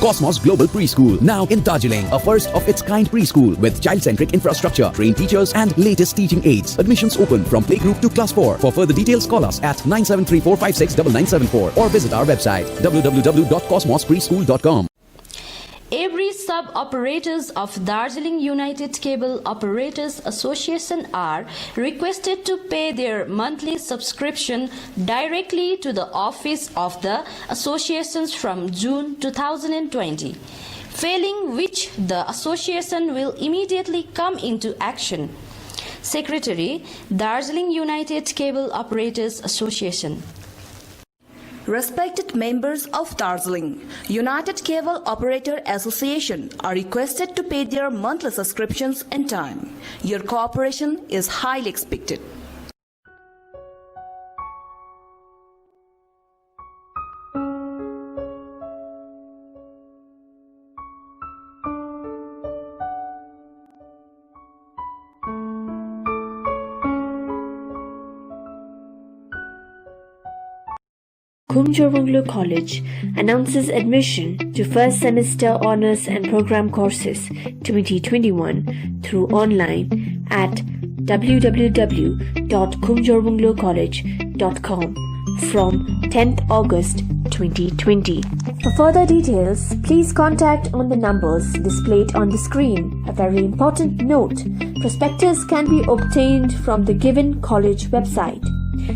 Cosmos Global Preschool, now in Darjeeling, a first of its kind preschool with child-centric infrastructure, trained teachers and latest teaching aids. Admissions open from playgroup to class 4. For further details, call us at 9734569974 or visit our website www.cosmospreschool.com. Every sub-operators of Darjeeling United Cable Operators Association are requested to pay their monthly subscription directly to the office of the associations from June 2020, failing which the association will immediately come into action. Secretary, Darjeeling United Cable Operators Association. Respected members of Darjeeling United Cable Operator Association are requested to pay their monthly subscriptions in time. Your cooperation is highly expected. Khumjorwonglo College announces admission to first semester honors and program courses 2021 through online at www.khumjorwonglocollege.com from 10th August 2020. For further details, please contact on the numbers displayed on the screen. A very important note, prospectus can be obtained from the given college website.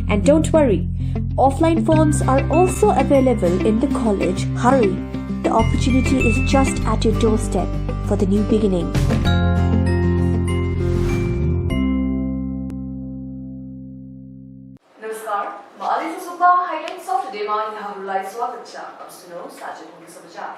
And don't worry, offline forms are also available in the college. Hurry, the opportunity is just at your doorstep for the new beginning. नमस्कार, म Alisa Subba highlights of टुडेमा यहाँहरूलाई स्वागत छ। अब सुन्नुहोस् आजको मुख्य समाचार।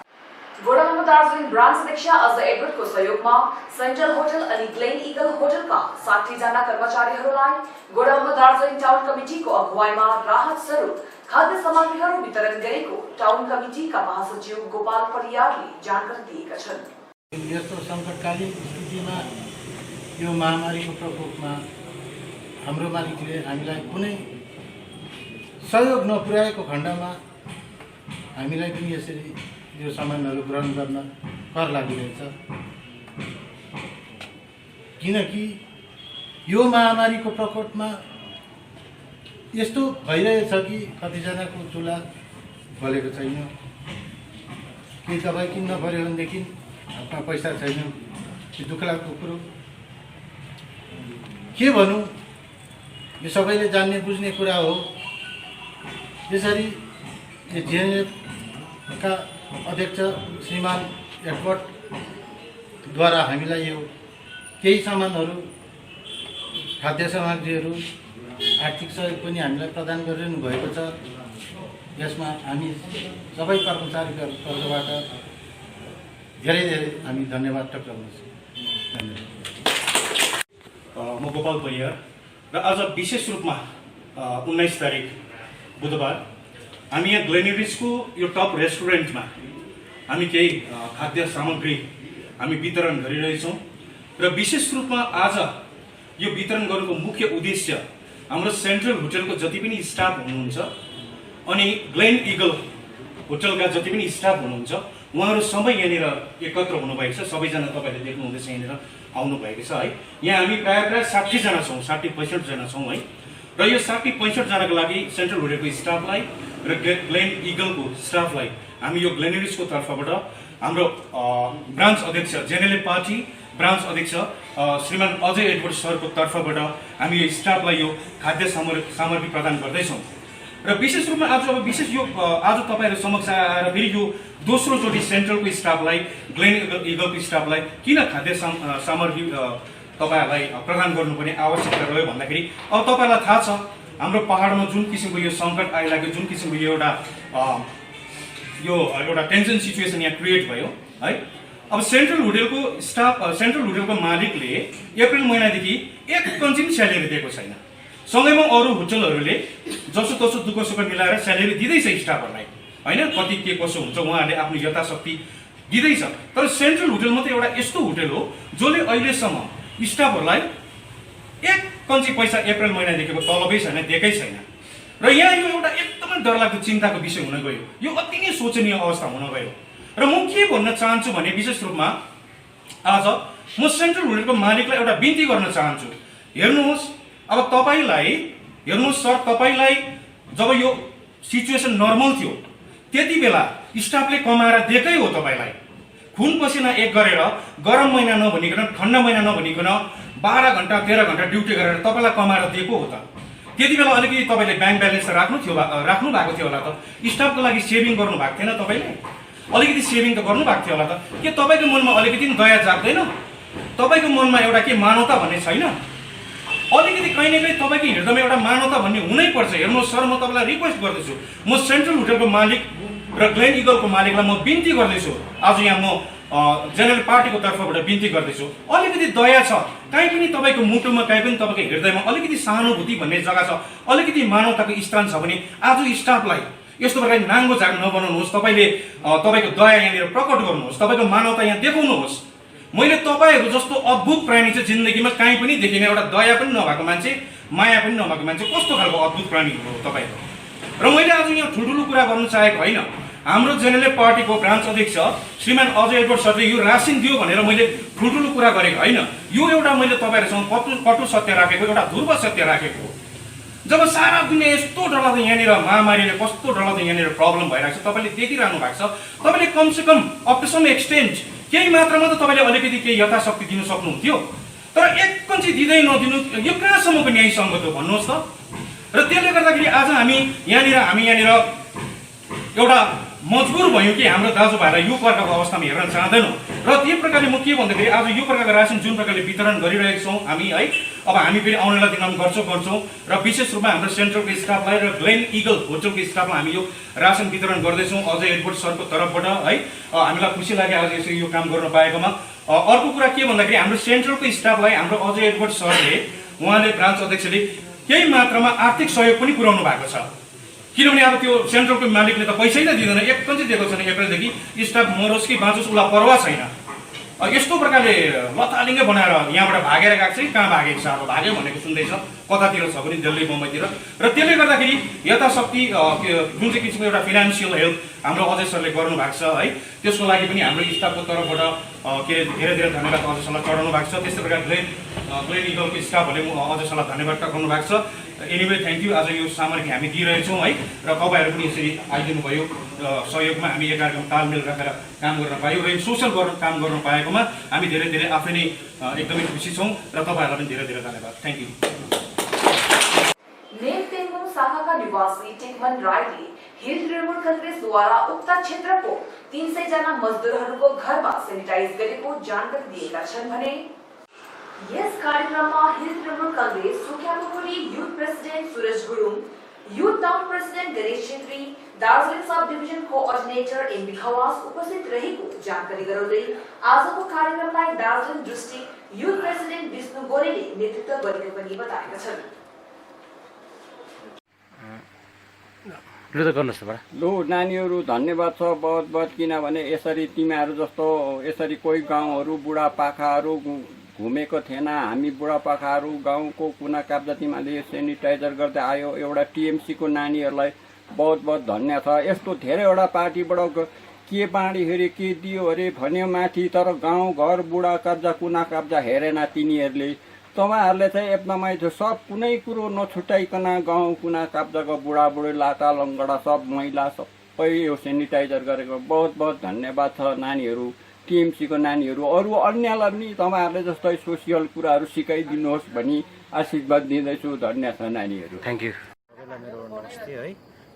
गोडामा दार्जिलिङ ब्रान्च अध्यक्ष अजय एडवर्डको सहयोगमा सेन्ट्रल होटल अनि ग्लेन इगल होटलका 60 जना कर्मचारीहरूलाई गोडामा दार्जिलिङ टाउन कमिटीको अगुवाईमा राहत स्वरूप खाद्य सामग्रीहरू वितरण गरेको टाउन कमिटीका महासचिव गोपाल परियारले जानकारी दिएका छन्। यस्तो संकटकालीन स्थितिमा यो महामारीको प्रकोपमा हाम्रो मालिकले हामीलाई कुनै सहयोग नपुर्याएको खण्डमा हामीलाई पनि यसरी यो सामानहरू ग्रहण गर्न कर लागिरहेछ। किनकि यो महामारीको प्रकोपमा यस्तो भइरहेछ कि कतिजनाको चुला बलेको छैन, केही दबाई किन्न पर्यो भनेदेखि हातमा पैसा छैन। यो दुःखलाग्दो कुरो के भनौँ, यो सबैले जान्ने बुझ्ने कुरा हो। यसरी यो जिएनएफका अध्यक्ष श्रीमान एडवर्डद्वारा हामीलाई यो केही सामानहरू, खाद्य सामग्रीहरू, आर्थिक सहयोग पनि हामीलाई प्रदान गरिरहनु भएको छ। यसमा हामी सबै कर्मचारीहरूको तर्फबाट धेरै धेरै हामी धन्यवाद व्यक्त गर्दछौँ। म गोपाल परियार र आज विशेष रूपमा 19 तारिक बुधबार हामी यहाँ ग्लेनेरिजको यो टप रेस्टुरेन्टमा हामी केही खाद्य सामग्री हामी वितरण गरिरहेछौँ र विशेष रूपमा आज यो वितरण गर्नुको मुख्य उद्देश्य हाम्रो सेन्ट्रल होटलको जति पनि स्टाफ हुनुहुन्छ अनि ग्लेन इगल होटलका जति पनि स्टाफ हुनुहुन्छ उहाँहरू सबै यहाँनिर एकत्र हुनुभएको छ। सबैजना तपाईँले देख्नुहुँदैछ यहाँनिर आउनुभएको छ है। यहाँ हामी प्रायः 60 जना छौँ, 60-65 जना छौँ है। र यो 60-65 जनाको लागि सेन्ट्रल होटलको स्टाफलाई र ग्लेन इगलको स्टाफलाई हामी यो ग्लेनेरिजको तर्फबाट हाम्रो ब्रान्च अध्यक्ष जेएनएलएफ पार्टी ब्रान्च अध्यक्ष श्रीमान अजय एडवर्ड सरको तर्फबाट हामी यो स्टाफलाई यो खाद्य सामग्री प्रदान गर्दैछौँ। र विशेष रूपमा आज यो आज तपाईँहरू समक्ष आएर फेरि यो दोस्रोचोटि सेन्ट्रलको स्टाफलाई ग्लेन इगलको स्टाफलाई किन खाद्य सामग्री तपाईँहरूलाई प्रदान गर्नुपर्ने आवश्यकता रह्यो भन्दाखेरि अब तपाईँलाई थाहा छ हाम्रो पहाडमा जुन किसिमको यो सङ्कट आइलाग्यो, जुन किसिमको यो एउटा टेन्सन सिचुएसन यहाँ क्रिएट भयो है। अब सेन्ट्रल होटलको मालिकले अप्रिल महिनादेखि 1 कन्ची पनि स्यालेरी दिएको छैन। सँगैमा अरू होटलहरूले जसो तसो दुःख सुख मिलाएर स्यालेरी दिँदैछ स्टाफहरूलाई होइन। कति के कसो हुन्छ उहाँहरूले आफ्नो यथाशक्ति दिँदैछ। तर सेन्ट्रल होटल मात्रै एउटा यस्तो होटल हो जसले अहिलेसम्म स्टाफहरूलाई 1 कन्ची पैसा अप्रिल महिनादेखिको तलबै छैन, दिएकै छैन। र यहाँ यो एउटा एकदमै डरलाग्दो चिन्ताको विषय हुन गयो। यो अति नै शोचनीय अवस्था हुन गयो। र मुख्य के भन्न चाहन्छु भने विशेष रूपमा आज म सेन्ट्रल होटलको मालिकलाई एउटा बिन्ती गर्न चाहन्छु। हेर्नुहोस्, अब तपाईलाई हेर्नुहोस् सर, तपाईलाई जब यो सिचुएसन नर्मल थियो त्यति बेला स्टाफले कमाएर दिएकै हो। तपाईलाई खुन पसिना एक गरेर गरम महिना नभनिकन ठन्डा महिना नभनिकन 12 घण्टा 13 घण्टा ड्युटी गरेर तपाईलाई कमाएर दिएको हो त। त्यति बेला अलिकति तपाईले ब्याङ्क ब्यालेन्स राख्नु भएको थियो होला त। स्टाफको लागि सेभिङ गर्नु भएको थिएन तपाईले? अलिकति सेभिङ त गर्नु भएको थियो होला त। के तपाईको मनमा अलिकति दया जाग्दैन? तपाईको मनमा एउटा के मानवता भन्ने छैन? अलिकति कहीँ न कहीँ तपाईँको हृदयमा एउटा मानवता भन्ने हुनै पर्छ। हेर्नुहोस् सर, म तपाईँलाई रिक्वेस्ट गर्दैछु, म सेन्ट्रल होटलको मालिक र ग्लेन इगलको मालिकलाई म बिन्ती गर्दैछु। आज यहाँ म जेनरल पार्टीको तर्फबाट बिन्ती गर्दैछु, अलिकति दया छ, कहीँ पनि तपाईँको मुटुमा कहीँ पनि तपाईँको हृदयमा अलिकति सहानुभूति भन्ने जग्गा छ, अलिकति मानवताको स्थान छ भने आज स्टाफलाई यस्तो प्रकारले नाङ्गो झाग नबनाउनुहोस्। तपाईँले तपाईँको दया यहाँनिर प्रकट गर्नुहोस्, तपाईँको मानवता यहाँ देखाउनुहोस्। मैले तपाईँहरू जस्तो अद्भुत प्राणी चाहिँ जिन्दगीमा कहीँ पनि देखिनँ। एउटा दया पनि नभएको मान्छे, माया पनि नभएको मान्छे, कस्तो खालको अद्भुत प्राणी हो तपाईँहरू। र मैले आज यहाँ ठुल्ठुलो कुरा गर्नु चाहेको होइन। हाम्रो जेनरल पार्टीको ब्रान्च अध्यक्ष श्रीमान अजय एडवर्ड सरले यो रासिन दियो भनेर मैले ठुल्ठुलो कुरा गरेको होइन। यो एउटा मैले तपाईँहरूसँग कटु सत्य राखेको, एउटा ध्रुव सत्य राखेको हो। जब सारा दुनियाँ यस्तो डरलाग्दो यहाँनिर महामारीले कस्तो डरलाग्दो यहाँनिर प्रब्लम भइरहेको छ, तपाईँले देखिरहनु भएको छ। तपाईँले कमसेकम अप टु सम एक्सटेन्ट केही मात्रामा त तपाईँले अलिकति केही यथाशक्ति दिनु सक्नुहुन्थ्यो। तर एक कन्ची दिँदै नदिनु, यो कहाँसम्मको न्याय सङ्गत हो भन्नुहोस् त। र त्यसले गर्दाखेरि आज हामी यहाँनिर एउटा मजबुर भयौँ कि हाम्रो दाजुभाइलाई यो प्रकारको अवस्थामा हेर्न चाहँदैनौँ। र त्यही प्रकारले म के भन्दाखेरि आज यो प्रकारको रासन जुन प्रकारले वितरण गरिरहेको छौँ हामी है, अब हामी फेरि आउने दिनमा गर्छौँ। र विशेष रूपमा हाम्रो सेन्ट्रलको स्टाफलाई र ग्लेन इगल होटलको स्टाफलाई हामी यो रासन वितरण गर्दैछौँ अजय एडवर्ड सरको तर्फबाट है। हामीलाई खुसी लाग्यो आज यसरी यो काम गर्न पाएकोमा। अर्को कुरा के भन्दाखेरि हाम्रो सेन्ट्रलको स्टाफलाई हाम्रो अजय एडवर्ड सरले, उहाँले ब्रान्च अध्यक्षले केही मात्रामा आर्थिक सहयोग पनि पुर्याउनु भएको छ। किनभने अब त्यो सेन्ट्रलको मालिकले त पैसै नै दिँदैन, एक पनि दिएको छैन। अप्रिलदेखि स्टाफ मरोस् कि बाँचोस् उसलाई परवाह छैन। यस्तो प्रकारले लतालिङ्गै बनाएर यहाँबाट भागेर गएको छ कि कहाँ भागेको छ, अब भाग्यो भनेको सुन्दैछ, कतातिर छ भने दिल्ली बम्बईतिर। र त्यसले गर्दाखेरि यथाशक्ति जुन चाहिँ किसिमको एउटा फिनान्सियल हेल्प हाम्रो अजय सरले गर्नुभएको छ है, त्यसको लागि पनि हाम्रो स्टाफको तर्फबाट धेरै धेरै धन्यवाद अजय सरलाई चढाउनु भएको छ। त्यस्तै प्रकार ग्लेन इगलको स्टाफहरूले अजय सरलाई धन्यवाद टक्राउनु भएको छ। Anyway thank you. आज यो सामग्री हामी दिइरहेछौँ है, र तपाईँहरू पनि यसरी आइदिनु भयो। सहयोगमा हामी एकअर्कामा तालमेल राखेर काम गर्न पायौँ र यो सोसल काम गर्न पाएकोमा हामी धेरै धेरै आफै नै एकदमै खुसी छौँ। र तपाईँहरूलाई पनि धेरै धेरै धन्यवाद। Thank you. नेमतेङ्गुम शाखाका निवासी टेकमन राईले हिल तृणमूल कांग्रेसद्वारा उक्त क्षेत्रको 300 जना मजदुरहरूको घरमा सेनिटाइज गरेको जानकारी दिएका छन् भने यस कार्यक्रममा hill Trinamool Congress Sukhiapokhri youth president Suresh Gurung, youth town president Ganesh Chhetri, Darjeeling sub division coordinator MB Khawas उपस्थित रहेको जानकारी गराउँदै आजको कार्यक्रमलाई Darjeeling district youth president Bishnu गोरेले नेतृत्व गरेको पनि बताएका छन्। लु नानीहरू धन्यवाद छ बहुत बहुत, किनभने यसरी तिमीहरू जस्तो यसरी कोही गाउँहरू बुढापाकाहरू घुमेको थिएन। हामी बुढापाकाहरू गाउँको कुना काप्चा तिमीहरूले सेनिटाइजर गर्दै आयो। एउटा टिएमसीको नानीहरूलाई बहुत बहुत धन्यवाद छ। यस्तो धेरैवटा पार्टीबाट के बाँडी अरे के दियो अरे भन्यो माथि, तर गाउँ घर बुढा काप्चा कुना काप्चा हेरेन तिनीहरूले। तपाईँहरूले चाहिँ एकदमै सब कुनै कुरो नछुटाइकन गाउँ कुना काप्चाको बुढाबुढी लाटा लङ्गडा सब महिला सबै यो सेनिटाइजर गरेको बहुत बहुत धन्यवाद छ नानीहरू, टिएमसीको नानीहरू। अरू अन्यलाई पनि तपाईँहरूले जस्तै सोसियल कुराहरू सिकाइदिनुहोस् भनी आशीर्वाद दिँदैछु। धन्यवाद छ नानीहरू। Thank you. मेरो नमस्ते है,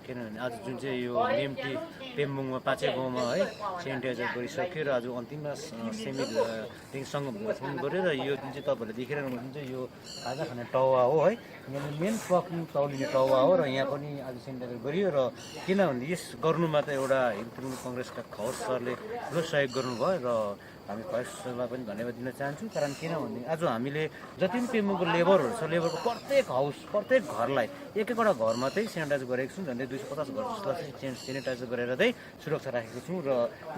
किनभने आज जुन चाहिँ यो निम्ति पेम्बुङमा 5 गाउँमा है सेनिटाइजर गरिसक्यो र आज अन्तिममा सेमिटिङसँग फोन गऱ्यो र यो जुन चाहिँ तपाईँहरूले देखिरहनु जुन चाहिँ यो खाजा खाने टावा हो है, यहाँनिर मेन ट्रकिङ चौलिने टावा हो र यहाँ पनि आज सेनिटाइजर गरियो। र किनभने यस गर्नुमा त एउटा हिल तृणमूल काङ्ग्रेसका खवास सरले ठुलो सहयोग गर्नुभयो र हामी खवास सरलाई पनि धन्यवाद दिन चाहन्छु। कारण किनभने आज हामीले जति पनि पेम्बुङको लेबरहरू छ, लेबरको प्रत्येक हाउस प्रत्येक घरलाई एक एकवटा घरमा चाहिँ सेनिटाइजर गरेको छौँ। झन्डै 250 घर जसलाई सेनिटाइजर गरेर चाहिँ सुरक्षा राखेको छौँ र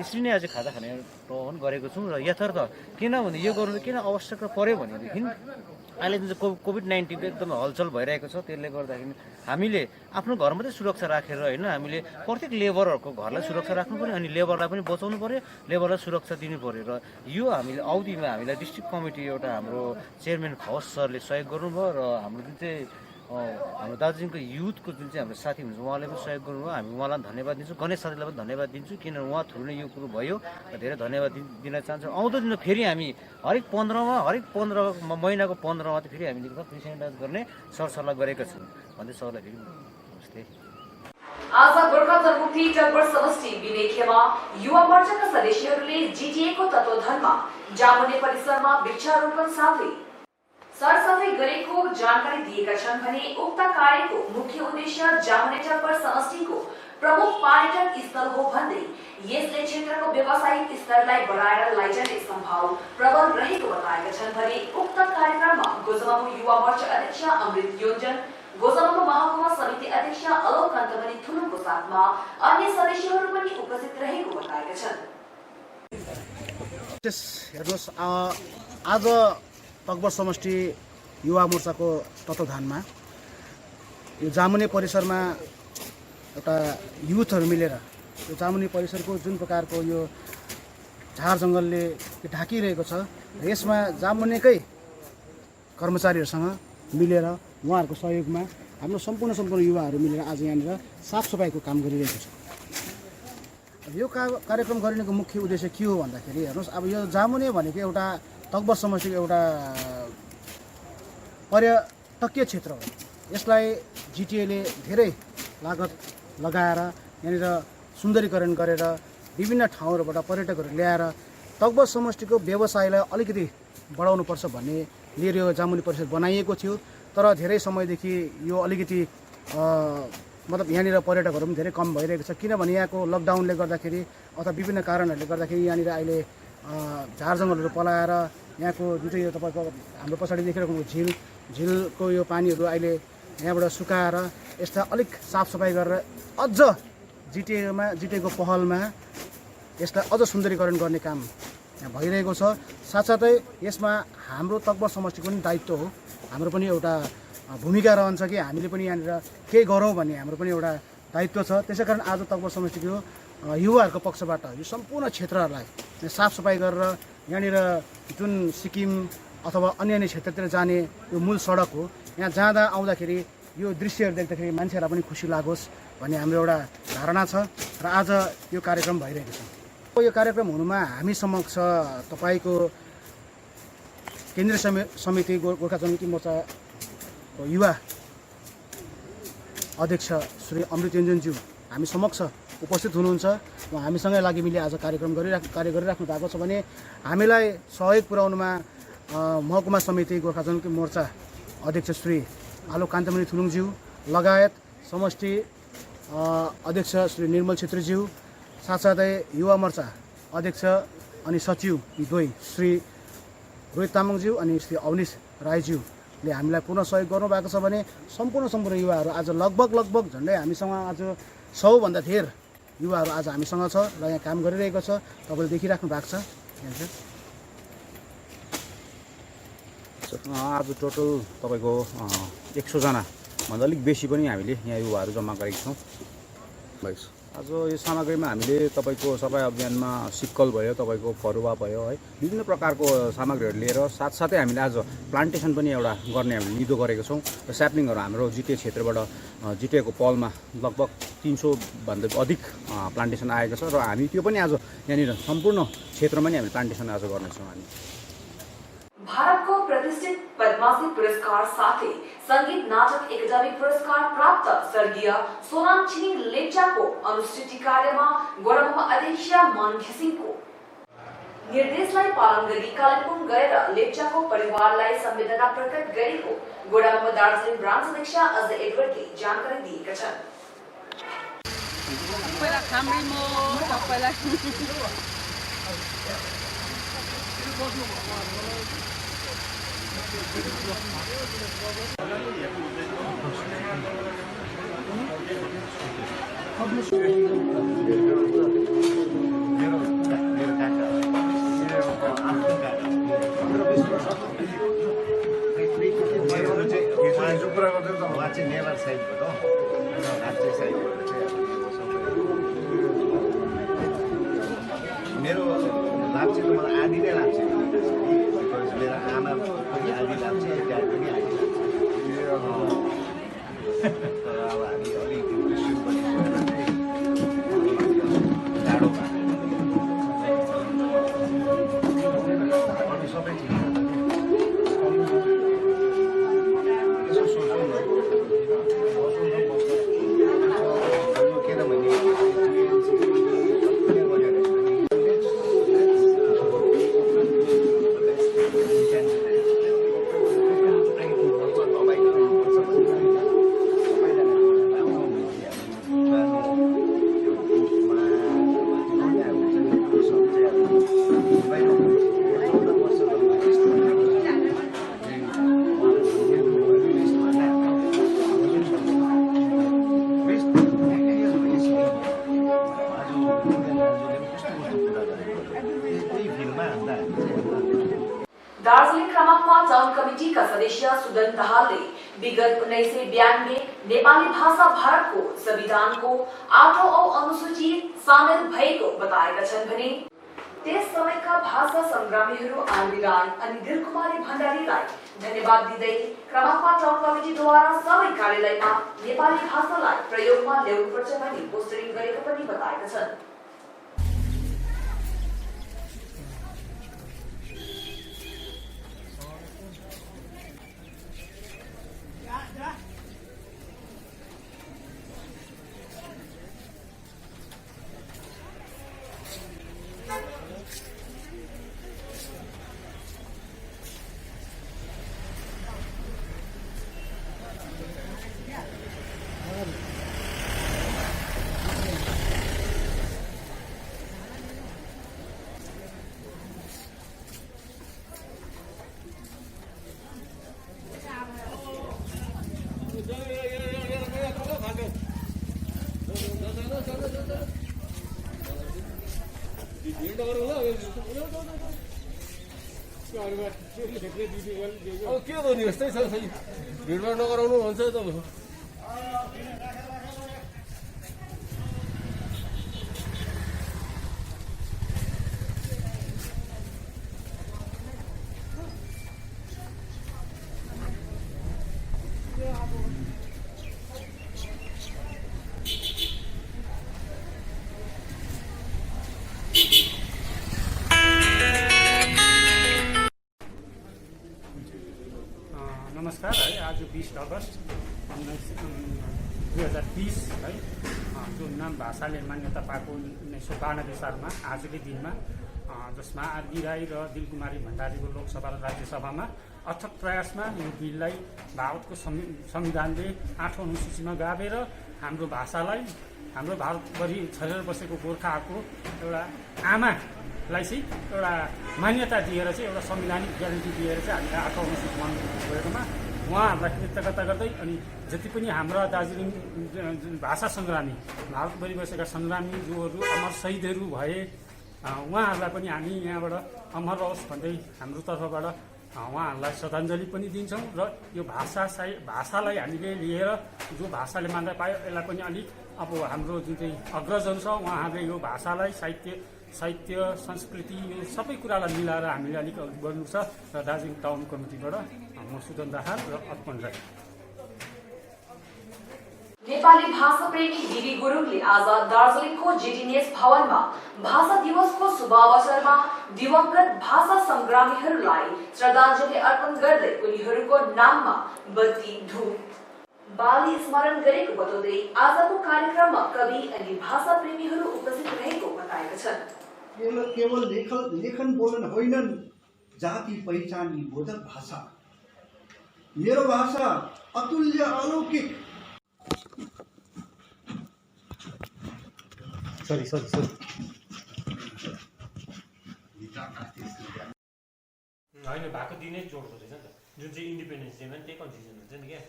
यसरी नै आज खाजा खाने टहन गरेको छौँ। र यथार्थ किनभने यो गर्नु किन आवश्यकता पर्यो भनेदेखि अहिले जुन चाहिँ कोभिड-19को एकदमै हलचल भइरहेको छ, त्यसले गर्दाखेरि हामीले आफ्नो घर मात्रै सुरक्षा राखेर होइन, हामीले प्रत्येक लेबरहरूको घरलाई सुरक्षा राख्नु पर्यो अनि लेबरलाई पनि बचाउनु पर्यो, लेबरलाई सुरक्षा दिनु पर्यो। र यो हामीले अवधिमा हामीलाई डिस्ट्रिक्ट कमिटी एउटा हाम्रो चेयरम्यान खवास सरले सहयोग गर्नुभयो र हाम्रो जुन चाहिँ हाम्रो दार्जिलिङको युथको जुन चाहिँ हाम्रो साथी हुनुहुन्छ उहाँले पनि सहयोग गर्नुभयो। हामी उहाँलाई धन्यवाद दिन्छौँ, गणेश साथीलाई पनि धन्यवाद दिन्छु, किनभने उहाँ थ्रु नै यो कुरो भयो र धेरै धन्यवाद दिन चाहन्छौँ। आउँदो दिनमा फेरि हामी हरेक 15 महिनाको 15मा त फेरि हामीले फ्री सेनिटाइज गर्ने सरसल्लाह गरेका छौँ भन्दै सरलाई फेरि नमस्ते। आज गोर्खा जनमुक्ति टकभर समष्टि बिनेखेमा युवा मोर्चाका सदस्यहरूले जिटिएको तत्वावधानमा जामुने परिसरमा वृक्षारोपण साथै सरसफाई गरेको जानकारी दिएका छन् भने उक्त कार्यको मुख्य उद्देश्य जामुने टकभर समष्टिको प्रमुख पर्यटन स्थल हो भन्दै यसले क्षेत्रको व्यावसायिक स्तरलाई बढाएर लैजाने सम्भावना प्रबल रहेको बताएका छन् भने उक्त कार्यक्रममा गोजमामु युवा मोर्चा अध्यक्ष अमृत योन्जन, गोजमामु महकुमा समिति अध्यक्ष अलोक कन्तमनी थुलुङको साथमा अन्य सदस्यहरू पनि उपस्थित रहेको बताएका छन्। हेर्नुहोस्, आज तकभर समष्टि युवा मोर्चाको तत्वावधानमा यो जामुने परिसरमा एउटा युथहरू मिलेर यो जामुने परिसरको जुन प्रकारको यो झार जङ्गलले ढाकिरहेको छ, यसमा जामुनेकै कर्मचारीहरूसँग मिलेर उहाँहरूको सहयोगमा हाम्रो सम्पूर्ण युवाहरू मिलेर आज यहाँनिर साफसफाइको काम गरिरहेको छ। यो कार्यक्रम गरिनेको मुख्य उद्देश्य के हो भन्दाखेरि हेर्नुहोस्, अब यो जामुने भनेको एउटा तकभर समष्टिको एउटा पर्यटकीय क्षेत्र हो। यसलाई जिटिएले धेरै लागत लगाएर यहाँनिर सुन्दरीकरण गरेर विभिन्न ठाउँहरूबाट पर्यटकहरू ल्याएर तकभर समष्टिको व्यवसायलाई अलिकति बढाउनुपर्छ भन्ने लिएर यो जामुने परिसर बनाइएको थियो। तर धेरै समयदेखि यो अलिकति मतलब यहाँनिर पर्यटकहरू पनि धेरै कम भइरहेको छ, किनभने यहाँको लकडाउनले गर्दाखेरि अथवा विभिन्न कारणहरूले गर्दाखेरि यहाँनिर अहिले झार जङ्गलहरू पलाएर यहाँको जुन चाहिँ यो तपाईँको हाम्रो पछाडि देखिरहेको झिलको यो पानीहरू अहिले यहाँबाट सुकाएर यसलाई अलिक साफसफाइ गरेर अझ जिटिएको पहलमा यसलाई अझ सुन्दरीकरण गर्ने काम यहाँ भइरहेको छ। साथसाथै यसमा हाम्रो तकभर समष्टिको पनि दायित्व हो, हाम्रो पनि एउटा भूमिका रहन्छ कि हामीले पनि यहाँनिर केही गरौँ भन्ने हाम्रो पनि एउटा दायित्व छ। त्यसै कारण आज तकभर समष्टिको युवाहरूको पक्षबाट यो सम्पूर्ण क्षेत्रहरूलाई साफसफाइ गरेर यहाँनिर जुन सिक्किम अथवा अन्य क्षेत्रतिर जाने यो मूल सडक हो, यहाँ जाँदा आउँदाखेरि यो दृश्यहरू देख्दाखेरि मान्छेहरूलाई पनि खुसी लागोस् भन्ने हाम्रो एउटा धारणा छ र आज यो कार्यक्रम भइरहेको छ। यो कार्यक्रम हुनुमा हामी समक्ष तपाईँको केन्द्रीय समिति गोर्खा जनमुक्ति मोर्चाको युवा अध्यक्ष श्री अमृत योन्जनज्यू हामी समक्ष उपस्थित हुनुहुन्छ। उहाँ हामीसँगै लागि मिली आज कार्य गरिराख्नु भएको छ भने हामीलाई सहयोग पुर्याउनुमा महकुमा समिति गोर्खा जनमुक्ति मोर्चा अध्यक्ष श्री आलोक कान्तमणि थुलुङज्यू लगायत समष्टि अध्यक्ष श्री निर्मल छेत्रीज्यू, साथसाथै युवा मोर्चा अध्यक्ष अनि सचिव यी दुई श्री रोहित तामाङज्यू अनि श्री अवनिश राईज्यूले हामीलाई पुनः सहयोग गर्नुभएको छ भने सम्पूर्ण युवाहरू आज लगभग झन्डै हामीसँग आज 100भन्दा धेर युवाहरू आज हामीसँग छ र यहाँ काम गरिरहेको छ। तपाईँले देखिराख्नु भएको छ। आज टोटल तपाईँको 100 जना भन्दा अलिक बेसी पनि हामीले यहाँ युवाहरू जम्मा गरेका छौँ। आज यो सामग्रीमा हामीले तपाईँको सफाइ अभियानमा सिक्कल भयो, तपाईँको फरुवा भयो है, विभिन्न प्रकारको सामग्रीहरू लिएर साथसाथै हामीले आज प्लान्टेसन पनि एउटा गर्ने हामीले निधो गरेको छौँ र स्याप्लिङहरू हाम्रो जिटिए क्षेत्रबाट जिटिएको पलमा लगभग 300भन्दा अधिक प्लान्टेसन आएको छ र हामी त्यो पनि आज यहाँनिर सम्पूर्ण क्षेत्रमा नि हामीले प्लान्टेसन आज गर्नेछौँ। हामी भारतको प्रतिष्ठित पद्मश्री पुरस्कार साथै संगीत नाटक एकाडेमी पुरस्कार प्राप्त स्वर्गीय सोनाम छिरिङ लेप्चाको अनुष्ठित कार्यमा गोरामुमा अध्यक्ष मन घिसिङको निर्देशलाई पालन गरी कालेबुङ गएर लेप्चाको परिवारलाई संवेदना प्रकट गरेको गोरामुमा दार्जिलिङ ब्रान्च अध्यक्ष अजय एडवर्डले जानकारी दिएका छन्। साइडबाट लाप्चे साइडबाट चाहिँ मेरो लाप्चेको मलाई आधी नै लाप्चे मेरो आमा पनि आधी लाप्चे ड्याड पनि आधी तर अब हामी अलिक सुपरि गएर चाहिँ टाढो भएको सबै ठिक दार्जिलिङ क्रमाङ्कमा टाउन कमिटीका सदस्य सुदन दाहालले विगत 1992 नेपाली भाषा भारतको संविधानको 8औं अनुसूची सामेल भएको बताएका छन् भने त्यस समयका भाषा संग्रामीहरू आरबी राई अनि दिलकुमारी भण्डारीलाई धन्यवाद दिँदै क्रमाङ्कमा टाउन कमिटीद्वारा सबै कार्यालयमा नेपाली भाषालाई प्रयोगमा ल्याउनुपर्छ भनी पोस्टरिङ गरेको पनि बताएका छन्। अब के गर्नु यस्तै छ भिडभाड नगराउनु भन्छ त नमस्कार है, आज 20 अगस्त 2020 है, जुन नाम भाषाले मान्यता पाएको 1992 सालमा आजकै दिनमा जसमा आरबी राई र दिलकुमारी भण्डारीको लोकसभा र राज्यसभामा अथक प्रयासमा यो बिललाई भारतको संविधानले 8औं अनुसूचीमा गाभेर हाम्रो भाषालाई हाम्रो भारतभरि छरेर बसेको गोर्खाहरूको एउटा आमालाई चाहिँ एउटा मान्यता दिएर चाहिँ एउटा संवैधानिक ग्यारेन्टी दिएर चाहिँ हामीले 8औं अनुसूचीमा गएकोमा उहाँहरूलाई कृतज्ञता गर्दै अनि जति पनि हाम्रा दार्जिलिङ भाषा सङ्ग्रामी भारतभरि बसेका सङ्ग्रामी जोहरू अमर शहीदहरू भए उहाँहरूलाई पनि हामी यहाँबाट अमर रहोस् भन्दै हाम्रो तर्फबाट उहाँहरूलाई श्रद्धाञ्जली पनि दिन्छौँ र यो भाषालाई हामीले लिएर जो भाषाले मान्यता पायो यसलाई पनि अलिक अब हाम्रो जुन चाहिँ अग्रजन छ उहाँहरूले यो भाषालाई साहित्य संस्कृति यो सबै कुरालाई मिलाएर हामीले अलिक अघि बढ्नु छ र दार्जिलिङ टाउन कमिटीबाट म सुदन दाहाल र अर्पण राई। नेपाली भाषा प्रेमी दिदी गुरुङले आज दार्जिलिङको जेटिनेस भवनमा भाषा दिवसको शुभ अवसरमा दिवंगत भाषा संग्रामीहरूलाई श्रद्धाञ्जली अर्पण गर्दै उनीहरूको नाममा बत्ती धूप बाली स्मरण गरेको बताउँदै आजको कार्यक्रममा कवि अनि भाषा प्रेमीहरू उपस्थित रहेको बताएका छन्। केवल लेखन बोलन होइनन् जाति पहिचानी बोधक भाषा मेरो भाषा अतुल्य अलौकिक सरी होइन भएको दिनै जोड हुँदैछ नि त जुन चाहिँ इन्डिपेन्डेन्स डेमा त्यही कन्फ्युजन हुन्छ नि क्या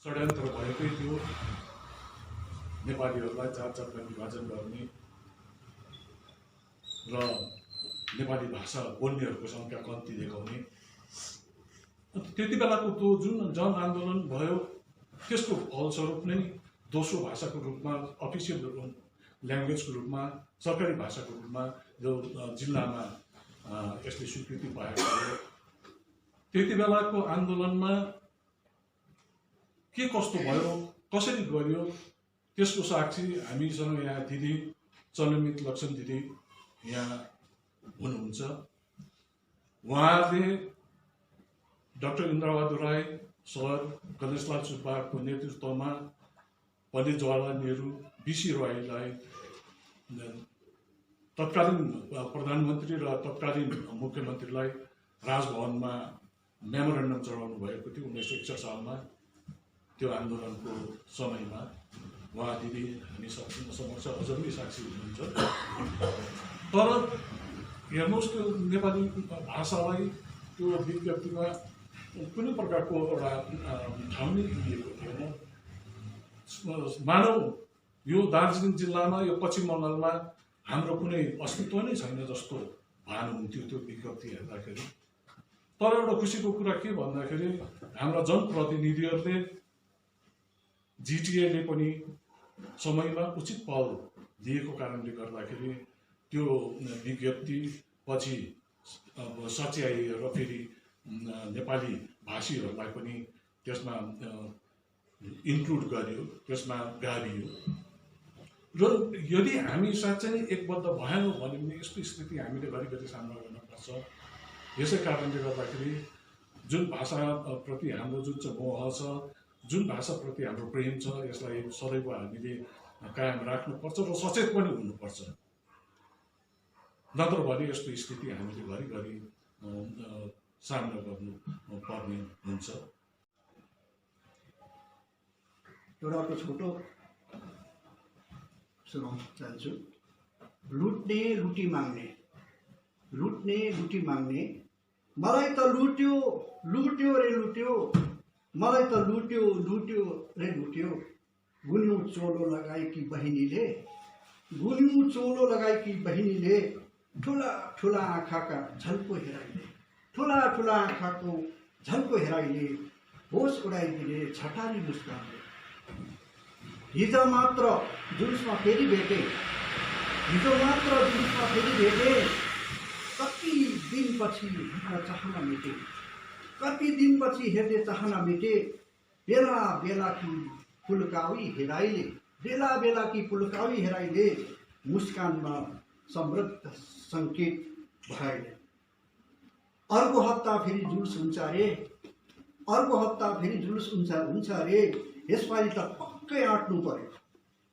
षड्यन्त्र भएकै थियो नेपालीहरूलाई चार विभाजन गर्ने र नेपाली भाषा बोल्नेहरूको सङ्ख्या कम्ती देखाउने। त्यति बेलाको त्यो जुन जन आन्दोलन भयो त्यसको फलस्वरूप नै दोस्रो भाषाको रूपमा अफिसियल ल्याङ्ग्वेजको रूपमा सरकारी भाषाको रूपमा जो जिल्लामा यसले स्वीकृति पाएको हो। त्यति बेलाको आन्दोलनमा के कस्तो भयो, कसरी गरियो, त्यसको साक्षी हामीसँग यहाँ दिदी चन्द्रमित लक्ष्मण दिदी यहाँ हुनुहुन्छ। उहाँले डाक्टर इन्द्रबहादुर राई, सर गणेशलाल सुब्बाको नेतृत्वमा पण्डित जवाहरलाल नेहरू, बिसी रोयलाई तत्कालीन प्रधानमन्त्री र तत्कालीन मुख्यमन्त्रीलाई राजभवनमा मेमोरेन्डम चढाउनु भएको थियो 1961 सालमा। त्यो आन्दोलनको समयमा उहाँ दिदी हामी समक्ष अझ पनि साक्षी हुनुहुन्छ। तर हेर्नुहोस्, त्यो नेपाली भाषालाई त्यो विज्ञप्तिमा कुनै प्रकारको एउटा ठाउँ नै दिएको थिएन। मानौ यो दार्जिलिङ जिल्लामा, यो पश्चिम बङ्गालमा हाम्रो कुनै अस्तित्व नै छैन जस्तो भान हुन्थ्यो त्यो विज्ञप्ति हेर्दाखेरि। तर एउटा खुसीको कुरा के भन्दाखेरि हाम्रा जनप्रतिनिधिहरूले, जिटिएले पनि समयमा उचित पहल दिएको कारणले गर्दाखेरि त्यो विज्ञप्ति पछि सच्याइएर फेरि नेपाली भाषीहरूलाई पनि त्यसमा इन्क्लुड गर्यो, त्यसमा गाभियो। र यदि हामी साँच्चै नै एकबद्ध भएनौँ भने पनि यस्तो स्थिति हामीले घरिघरि सामना गर्न पर्छ। यसै कारणले गर्दाखेरि जुन भाषाप्रति हाम्रो जुन चाहिँ मोह छ, जुन भाषाप्रति हाम्रो प्रेम छ, यसलाई सदैव हामीले कायम राख्नुपर्छ र सचेत पनि हुनुपर्छ। नत्र भने यस्तो स्थिति हामीले घरिघरि सामना गर्नु पर्ने हुन्छ। एउटाको छोटो सुनाउन चाहन्छु। लुट्ने लुटी माग्ने, लुट्ने लुटी माग्ने, मलाई त लुट्यो लुट्यो रे लुट्यो, मलाई त लुट्यो लुट्यो रे लुट्यो। गुन्यु चोलो लगाएकी बहिनीले, गुन्यु चोलो लगाएकी बहिनीले, ठुला ठुला आँखाका झल्को हेराइले, ठुला ठुला आँखाको झल्को हेराइले होस उडाइदिने छटारी मुस्कानले। हिजो मात्र जुलुसमा फेरि भेटे, हिजो मात्र जुलुसमा फेरि भेटे, कति दिनपछि हेर्न चाहना मेटे, कति दिनपछि हेर्ने चाहना मेटे। बेला बेलाकी फुल्कावी हेराइले, बेला बेलाकी फुल्कावी हेराइले, मुस्कानमा समृद्ध सङ्केत भराइले। अर्को हप्ता फेरि जुलुस हुन्छ रे, अर्को हप्ता फेरि जुलुस हुन्छ रे। यसपालि त पक्कै आँट्नु पर्यो,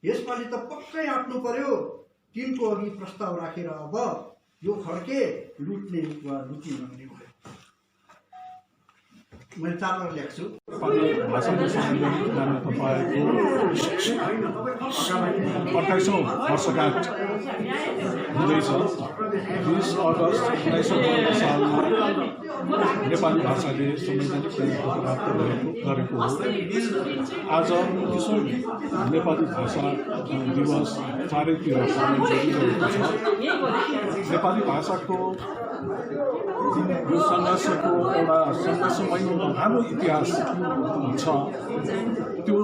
यसपालि त पक्कै आँट्नु पर्यो। तिनको अघि प्रस्ताव राखेर अब यो खड्के लुट्ने वा लुटी माग्ने भयो। मैले 4 बार लेख्छु। भाषाको सम्बन्धित मान्यता पाएको 28औं वर्षगाँठ हुँदैछ। 20 अगस्त 1952 सालमा नेपाली भाषाले संवैधानिक प्रयोगको प्राप्त गरेको हो। आज 29औं नेपाली भाषा दिवस चारैतिर पालन गरिरहेको छ। नेपाली भाषाको यो सङ्घर्षको एउटा सङ्घर्षमय लामो इतिहास छ। त्यो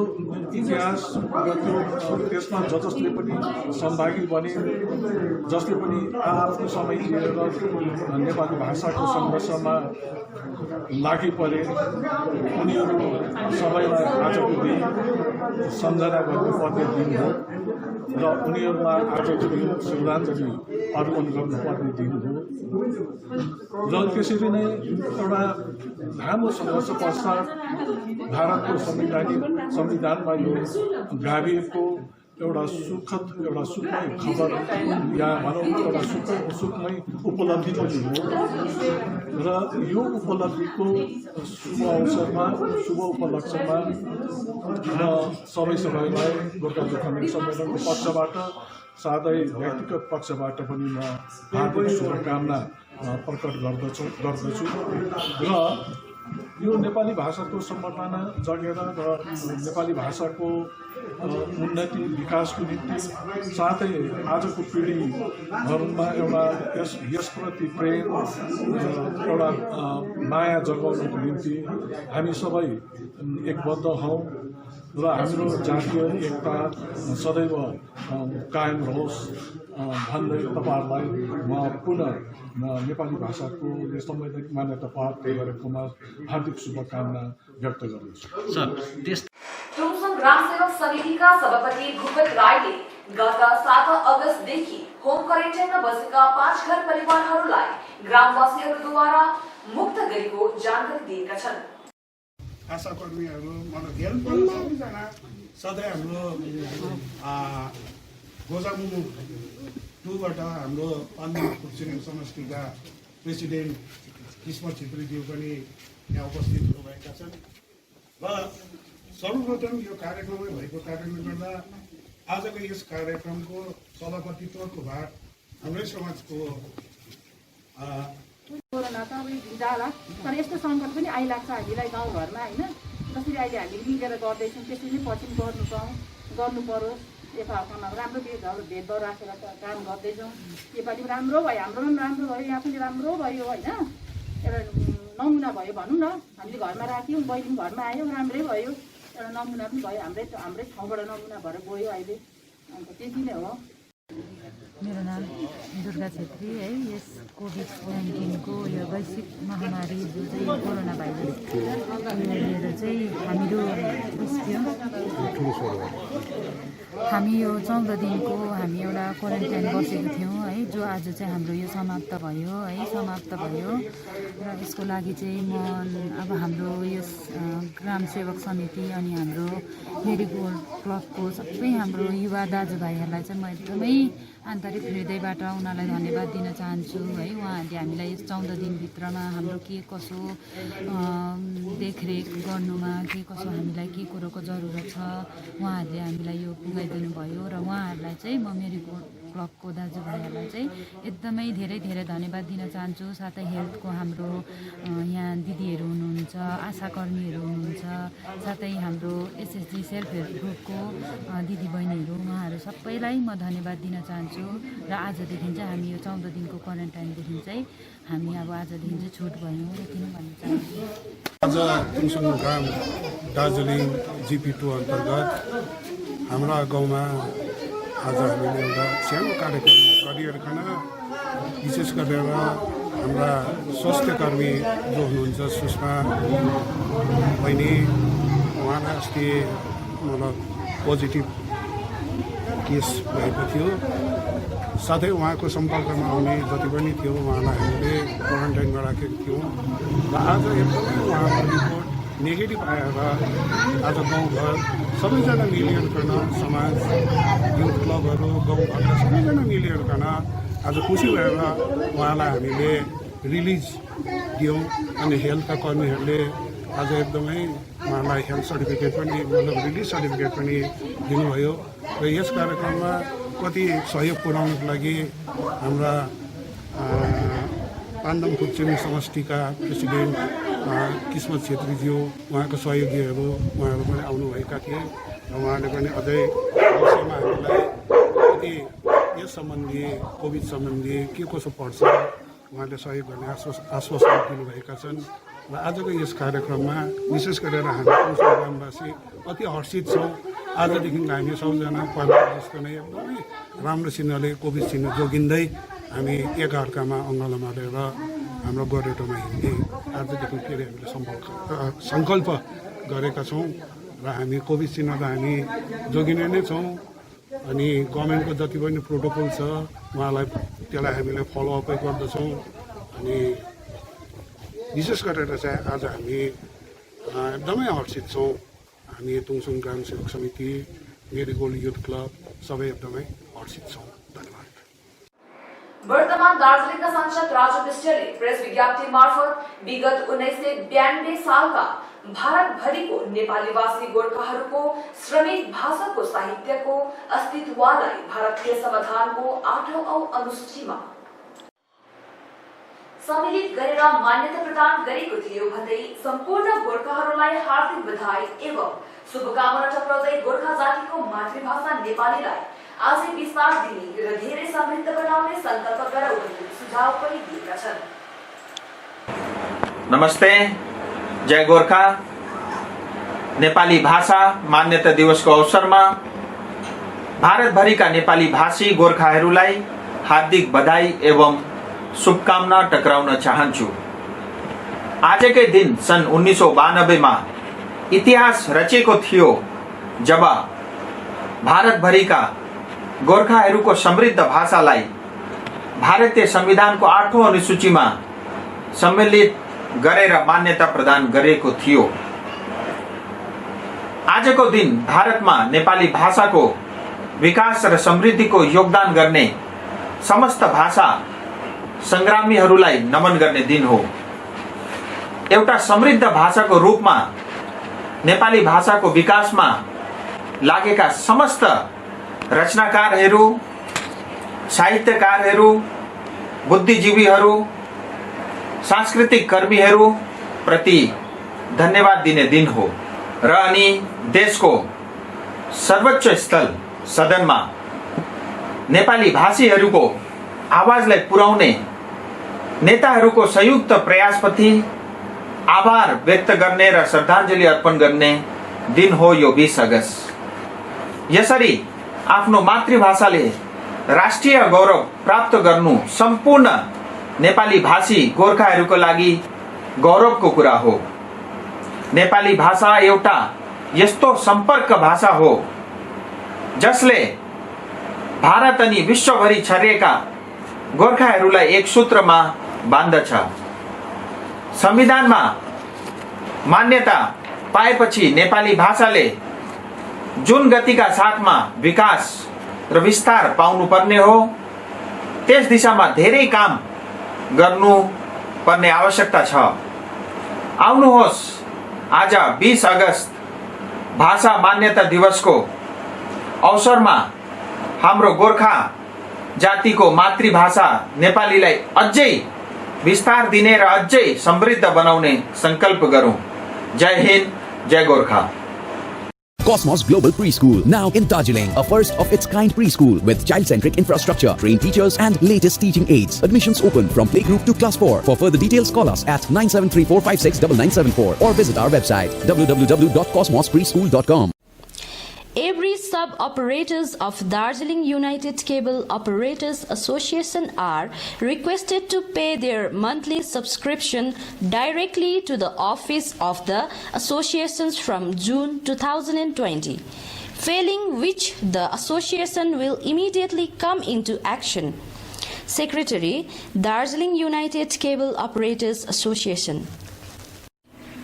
इतिहास र त्यसमा जसले पनि सहभागी बने, जसले पनि आफ्नो समय लिएर नेपाली भाषाको सङ्घर्षमा लागि परे, उनीहरू सबैलाई आजको दिन सम्झना गर्नुपर्ने दिन हो र उनीहरूलाई आजको दिन श्रद्धाञ्जली अर्पण गर्नुपर्ने दिन हो। र त्यसरी नै एउटा लामो सङ्घर्ष पश्चात भारतको संविधानमा यो गाभिएको एउटा सुखद, एउटा सुखमय खबर या भनौँ एउटा सुखमय उपलब्धि पनि हो। र यो उपलब्धिको शुभ अवसरमा, शुभ उपलक्ष्यमा र सबैलाई गोर्खा जोखमिक सम्मेलनको पक्षबाट, साथै व्यक्तिगत पक्षबाट पनि म हार्दिक शुभकामना प्रकट गर्दछु। र यो नेपाली भाषाको सम्वर्धना जगेर र नेपाली भाषाको उन्नति विकासको निम्ति, साथै आजको पिँढीहरूमा एउटा यसप्रति प्रेम, एउटा माया जगाउनको निम्ति हामी सबै एकबद्ध हौँ र हाम्रो जातीय एकता सदैव कायम रहोस् भन्दै तपाईँहरूलाई म पुनः नेपाली भाषाको यो संवैधानिक मान्यता प्राप्त गरेकोमा हार्दिक शुभकामना व्यक्त गर्दछु। तुमसुङ ग्राम सेवक समितिका सभापति भूपेन्द्र राईले गत 7 अगस्तदेखि होम क्वारेन्टाइनमा बसेका 5 घर परिवारहरूलाई ग्रामवासीहरूद्वारा मुक्त गरेको जानकारी दिएका छन्। आशाकर्मीहरू मतलब हेल्पहरू सबैजना सधैँ हाम्रो गोजामुमु 2बाट हाम्रो पाल्मी फुक्सिङ समष्टिका प्रेसिडेन्ट किस्मत छेत्रीज्यू पनि यहाँ उपस्थित हुनुभएका छन् र सर्वप्रथम यो कार्यक्रममै भएको कारणले गर्दा आजको यस कार्यक्रमको सभापतित्वको भार हाम्रै समाजको कोरोना त अब जाला तर यस्तो सङ्कट पनि आइलाग्छ हामीलाई गाउँघरमा होइन। जसरी अहिले हामीले मिलेर गर्दैछौँ त्यसरी नै पछि गर्नु परोस्। यताहरूमा राम्रो भेदभाव राखेर काम गर्दैछौँ। योपालि राम्रो भयो, हाम्रो पनि राम्रो भयो, यहाँ पनि राम्रो भयो होइन। एउटा नमुना भयो भनौँ न, हामीले घरमा राख्यौँ, बहिनी पनि घरमा आयौँ, राम्रै भयो। एउटा नमुना पनि भयो, हाम्रै ठाउँबाट नमुना भएर गयो अहिले। अन्त त्यति नै हो। मेरो नाम दुर्गा छेत्री है। यस कोभिड-19को यो वैश्विक महामारी जो चाहिँ कोरोना भाइरस लिएर चाहिँ हामीहरू हामी यो 14 दिनको हामी एउटा क्वारेन्टाइन बसेको थियौँ है, जो आज चाहिँ हाम्रो यो समाप्त भयो र यसको लागि चाहिँ म अब हाम्रो यस ग्राम सेवक समिति अनि हाम्रो मेरीगोल्ड क्लबको सबै हाम्रो युवा दाजुभाइहरूलाई चाहिँ म एकदमै आन्तरिक हृदयबाट उनीहरूलाई धन्यवाद दिन चाहन्छु है। उहाँहरूले हामीलाई यस 14 दिनभित्रमा हाम्रो के कसो देखरेख गर्नुमा के कसो हामीलाई के कुरोको जरुरत छ उहाँहरूले हामीलाई यो पुगाइदिनु भयो र उहाँहरूलाई चाहिँ म मेरीगोल्ड क्लबको दाजुभाइहरूलाई चाहिँ एकदमै धेरै धेरै धन्यवाद दिन चाहन्छु। साथै हेल्थको हाम्रो यहाँ दिदीहरू हुनुहुन्छ, आशाकर्मीहरू हुनुहुन्छ, साथै हाम्रो एसएसजी सेल्फ हेल्प ग्रुपको दिदीबहिनीहरू उहाँहरू सबैलाई म धन्यवाद दिन चाहन्छु। र आजदेखि चाहिँ हामी यो 14 दिनको क्वारेन्टाइनदेखि चाहिँ हामी अब आजदेखि चाहिँ छुट भयौँ यति नै भन्न चाहन्छु। आज तुमसुङ ग्राम दार्जिलिङ GP2 अन्तर्गत हाम्रा गाउँमा आज हामीले एउटा सानो कार्यक्रम गरिरहेका विशेष गरेर हाम्रा स्वास्थ्यकर्मी जो हुनुहुन्छ सुषमा बहिनी, उहाँलाई अस्ति मतलब पोजिटिभ केस भएको थियो। साथै उहाँको सम्पर्कमा आउने जति पनि थियो उहाँलाई हामीले क्वारेन्टाइनमा राखेको थियौँ र आज एकदमै उहाँको रिपोर्ट नेगेटिभ आएर आज गाउँघर सबैजना मिलिकन समाज युथ क्लबहरू गाउँघरका सबैजना मिलिकन आज खुसी भएर उहाँलाई हामीले रिलिज दियौँ। अनि हेल्थका कर्मीहरूले आज एकदमै उहाँलाई हेल्थ सर्टिफिकेट पनि मतलब रिलिज सर्टिफिकेट पनि दिनुभयो र यस कार्यक्रममा कति सहयोग पुर्याउनको लागि हाम्रा पाण्डम फुक्सिङ समष्टिका प्रेसिडेन्ट किस्मत छेत्रीज्यू उहाँको सहयोगीहरू उहाँहरू पनि आउनुभएका थिए र उहाँले पनि अझै विषयमा हामीलाई कति यस सम्बन्धी कोभिड सम्बन्धी के कसो पर्छ उहाँले सहयोग गर्ने आश्वासन दिनुभएका छन्। र आजको यस कार्यक्रममा विशेष गरेर हामी तुमसुङ ग्रामवासी अति हर्षित छौँ। आजदेखि हामी सबैजना पहिला जस्तो नै एकदमै राम्रोसितले कोभिड चिन्ह जोगिँदै हामी एकअर्कामा अङ्गलो मारेर हाम्रो गोरेटोमा हिँड्ने आजदेखि फेरि हामीले सङ्कल्प गरेका छौँ र हामी कोभिड चिन्ह त हामी जोगिने नै छौँ। अनि गभर्मेन्टको जति पनि प्रोटोकल छ उहाँलाई त्यसलाई हामीले फलोअपै गर्दछौँ। अनि विशेष गरेर चाहिँ आज हामी एकदमै हर्षित छौँ। हामी तुमसुङ ग्राम सेवक समिति, मेरीगोल्ड युथ क्लब सबै एकदमै हर्षित छौँ। धन्यवाद। वर्तमान दार्जिलिङका सांसद राजु विष्टले प्रेस विज्ञप्ति मार्फत विगत 1992 सालका भारतभरिको नेपालीवासी गोर्खाहरूको श्रमिक भाषाको साहित्यको अस्तित्वलाई भारतीय संविधानको 8औं अनुसूचीमा सम्मिलित गरेर मान्यता प्रदान गरेको थियो भन्दै सम्पूर्ण गोर्खाहरूलाई हार्दिक बधाई एवं शुभकामना टक्राउँदै गोर्खा जातिको मातृभाषा नेपालीलाई आजै विस्तार दिने र धेरै समृद्ध बनाउने संकल्प गराउने सुझाव पनि दिएका छन्। नमस्ते, जय गोर्खा। नेपाली भाषा मान्यता दिवसको अवसरमा भारतभरिका नेपाली भाषी गोर्खाहरूलाई हार्दिक बधाई एवं शुभकामना टक्राउन चाहन्छु। आजकै दिन सन् 1992 मा इतिहास रचेको थियो जब भारतभरिका गोर्खाहरूको समृद्ध भाषालाई भारतीय संविधानको 8औं अनुसूचीमा सम्मिलित गरेर मान्यता प्रदान गरेको थियो। आजको दिन भारतमा नेपाली भाषाको विकास र समृद्धिको योगदान गर्ने समस्त भाषा संग्रामीहरूलाई नमन गर्ने दिन हो। एउटा समृद्ध भाषाको रूपमा नेपाली भाषाको विकासमा लागेका समस्त रचनाकारहरू, साहित्यकारहरू, बुद्धिजीवीहरू, सांस्कृतिक कर्मीहरू प्रति धन्यवाद दिने दिन हो र अनि देशको सर्वोच्च स्थल सदनमा नेपाली भाषीहरूको आवाजलाई पुर्याउने नेताहरूको संयुक्त प्रयासप्रति आभार व्यक्त गर्ने र श्रद्धाञ्जली अर्पण गर्ने दिन हो यो 20 अगस्त। यसरी आफ्नो मातृभाषाले राष्ट्रिय गौरव प्राप्त गर्नु सम्पूर्ण नेपाली भाषी गोर्खाहरूको लागि गौरवको कुरा हो। नेपाली भाषा एउटा यस्तो सम्पर्क भाषा हो जसले भारत अनि विश्वभरि छरिएका गोर्खाहरूलाई एक सूत्रमा बाँध्दछ। संविधानमा मान्यता पाएपछि नेपाली भाषाले जुन गतिका साथमा विकास र विस्तार पाउनुपर्ने हो त्यस दिशामा धेरै काम गर्नु पर्ने आवश्यकता छ। आउनुहोस् आज 20 अगस्त भाषा मान्यता दिवसको अवसरमा हाम्रो गोर्खा जातिको मातृभाषा नेपालीलाई अझै विस्तार दिने र अझै समृद्ध बनाउने संकल्प गरौं। जय हिन्द, जय Gorkha. Cosmos Global Preschool, now in Darjeeling, a first of its kind preschool with child-centric infrastructure, trained teachers and latest teaching aids. Admissions open from playgroup to class 4. For further details, call us at 9734569974 or visit our website www.cosmospreschool.com. Every sub-operators of Darjeeling United Cable Operators Association are requested to pay their monthly subscription directly to the office of the associations from June 2020, failing which the association will immediately come into action. Secretary, Darjeeling United Cable Operators Association.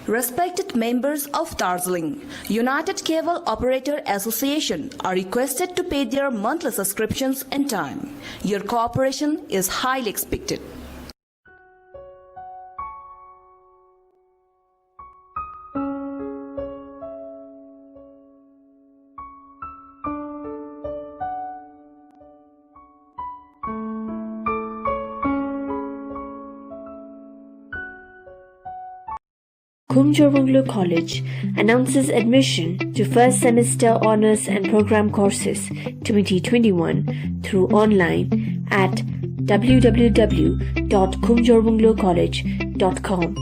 Respected members of Darjeeling United Cable Operator Association are requested to pay their monthly subscriptions in time. Your cooperation is highly expected. Khumjor College announces admission to first semester honors and program courses 2021 through online at www.khumjorbungalocollege.com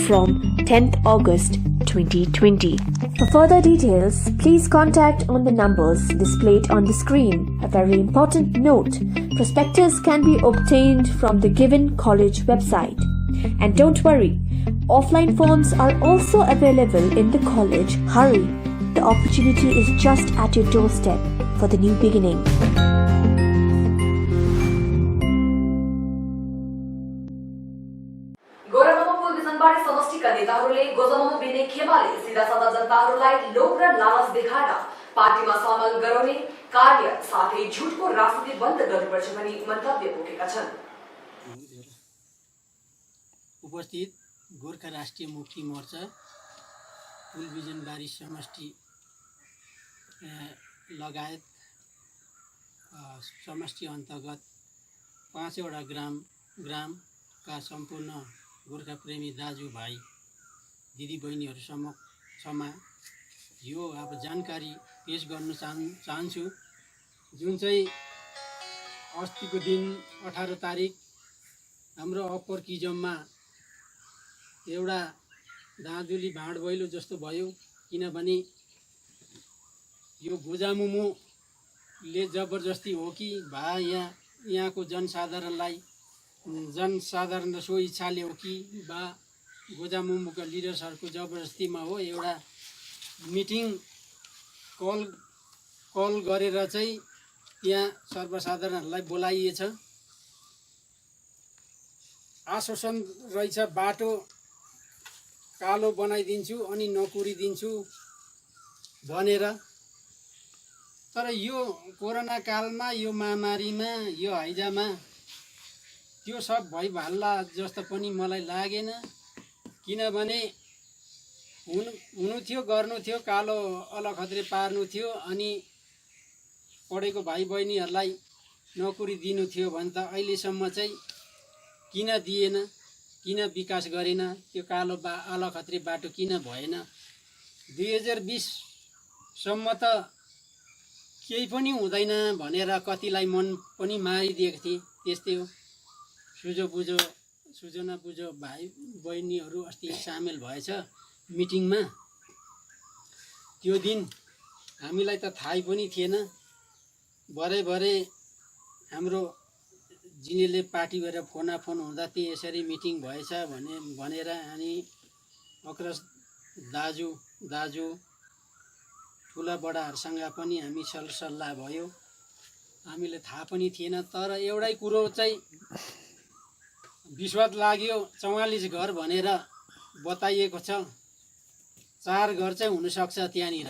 from 10th August 2020. For further details, please contact on the numbers displayed on the screen. A very important note, prospectus can be obtained from the given college website. And don't worry, offline forms are also available in the college. Hurry, the opportunity is just at your doorstep for the new beginning. गोरामापुल Bijanbari समष्टिका नेताहरूले गोजमोहन बिने खेमाले सीधा-सादा जनताहरूलाई लोभ र लालच देखाएर पार्टीमा सामेल गराउने कार्य साथै झुटको राजनीति बन्द गर्नुपर्छ भनी मन्तव्य पोखेका छन्। उपस्थित गोर्खा राष्ट्रिय मुक्ति मोर्चा पुल बिजनबारी समष्टि लगायत समष्टि अन्तर्गत 5 वटा ग्रामका सम्पूर्ण गोर्खा प्रेमी दाजुभाइ दिदीबहिनीहरूसम्म यो अब जानकारी पेश गर्न चाहन्छु। जुन चाहिँ अस्तिको दिन 18 तारिक हाम्रो अप्पर किजममा एउटा दाँधुली भाँड भैलो जस्तो भयो। किनभने यो गोजामुमोले जबरजस्ती हो कि यहाँको जनसाधारण सो इच्छाले हो कि गोजामुमोका लिडर्सहरूको जबरजस्तीमा हो। एउटा मिटिङ कल गरेर चाहिँ त्यहाँ सर्वसाधारणहरूलाई बोलाइएछ। आश्वासन रहेछ बाटो कालो बनाइदिन्छु अनि नकुरिदिन्छु भनेर। तर यो कोरोना कालमा, यो महामारीमा, यो हैजामा त्यो सब भइहाल्ला जस्तो पनि मलाई लागेन। किनभने हुनु थियो, गर्नु थियो, कालो अलखत्रे पार्नु थियो अनि पढेको भाइ बहिनीहरूलाई नोकरी दिनु थियो भने त अहिलेसम्म चाहिँ किन दिएन, किन विकास गरेन, त्यो कालो अलखत्रे बाटो किन भएन। 2020 सम्म त केही पनि हुँदैन भनेर कतिलाई मन पनि मारिदिएको थिए। त्यस्तै हो। सुजना बुझो भाइ बहिनीहरू अस्ति सामेल भएछ मिटिङमा। त्यो दिन हामीलाई त थाहै पनि थिएन। भरे हाम्रो जिनेले पार्टी भएर फोनाफोन हुँदा त्यो यसरी मिटिङ भएछ भनेर अनि अग्रज दाजु ठुला बडाहरूसँग पनि हामी सल्लाह भयो। हामीले थाहा पनि थिएन। तर एउटै कुरो चाहिँ विश्वास लाग्यो, 44 घर भनेर बताइएको छ। 4 घर चाहिँ हुनसक्छ त्यहाँनिर।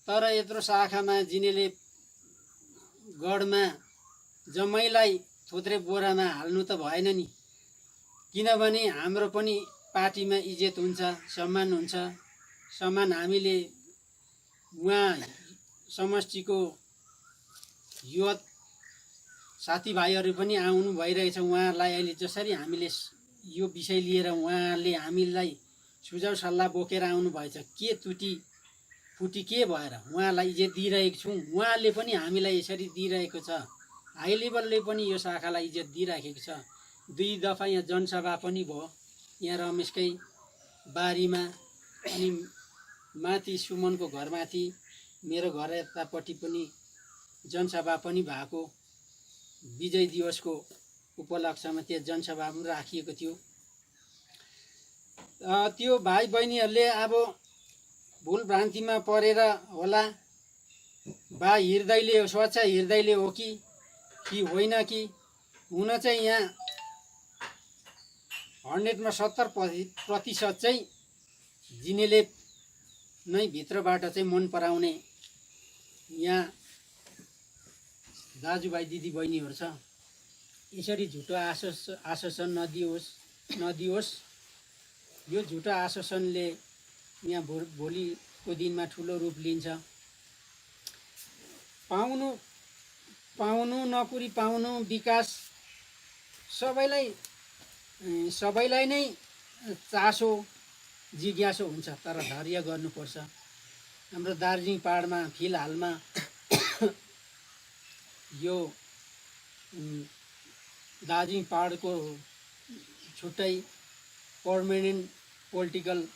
तर यत्रो शाखामा जिनेले गढमा जम्मैलाई थोत्रे बोरामा हाल्नु त भएन नि। किनभने हाम्रो पनि पार्टीमा इज्जत हुन्छ, सम्मान हुन्छ। सम्मान हामीले उहाँ समष्टिको युवा साथीभाइहरू पनि आउनु भइरहेछ। उहाँहरूलाई अहिले जसरी हामीले यो विषय लिएर उहाँले हामीलाई सुझाव सल्लाह बोकेर आउनु भएछ, के फुटी के भएर उहाँलाई इज्जत दिइरहेको छौँ। उहाँले पनि हामीलाई यसरी दिइरहेको छ। हाई लेभलले पनि यो शाखालाई इज्जत दिइराखेको छ। 2 दफा यहाँ जनसभा पनि भयो, यहाँ रमेशकै बारीमा अनि माथि सुमनको घरमाथि मेरो घर यतापट्टि पनि जनसभा पनि भएको। विजय दिवसको उपलक्ष्यमा त्यहाँ जनसभा पनि राखिएको थियो। त्यो भाइ बहिनीहरूले अब भुल भ्रान्तिमा परेर होला, हृदयले स्वच्छ हृदयले हो कि होइन कि। हुन चाहिँ यहाँ 100मा 70% चाहिँ जिनेले नै भित्रबाट चाहिँ मन पराउने यहाँ दाजुभाइ दिदीबहिनीहरू छ। यसरी झुटो आश्वासन नदियोस्। यो झुटो आश्वासनले यहाँ भोलिको दिनमा ठुलो रूप लिन्छ। पाउनु नोकरी पाउनु, विकास सबैलाई नै चासो जिज्ञासो हुन्छ। तर धैर्य गर्नुपर्छ। हाम्रो दार्जिलिङ पहाडमा फिलहालमा यो दार्जिलिङ पहाडको छुट्टै पर्मानेन्ट पोलिटिकल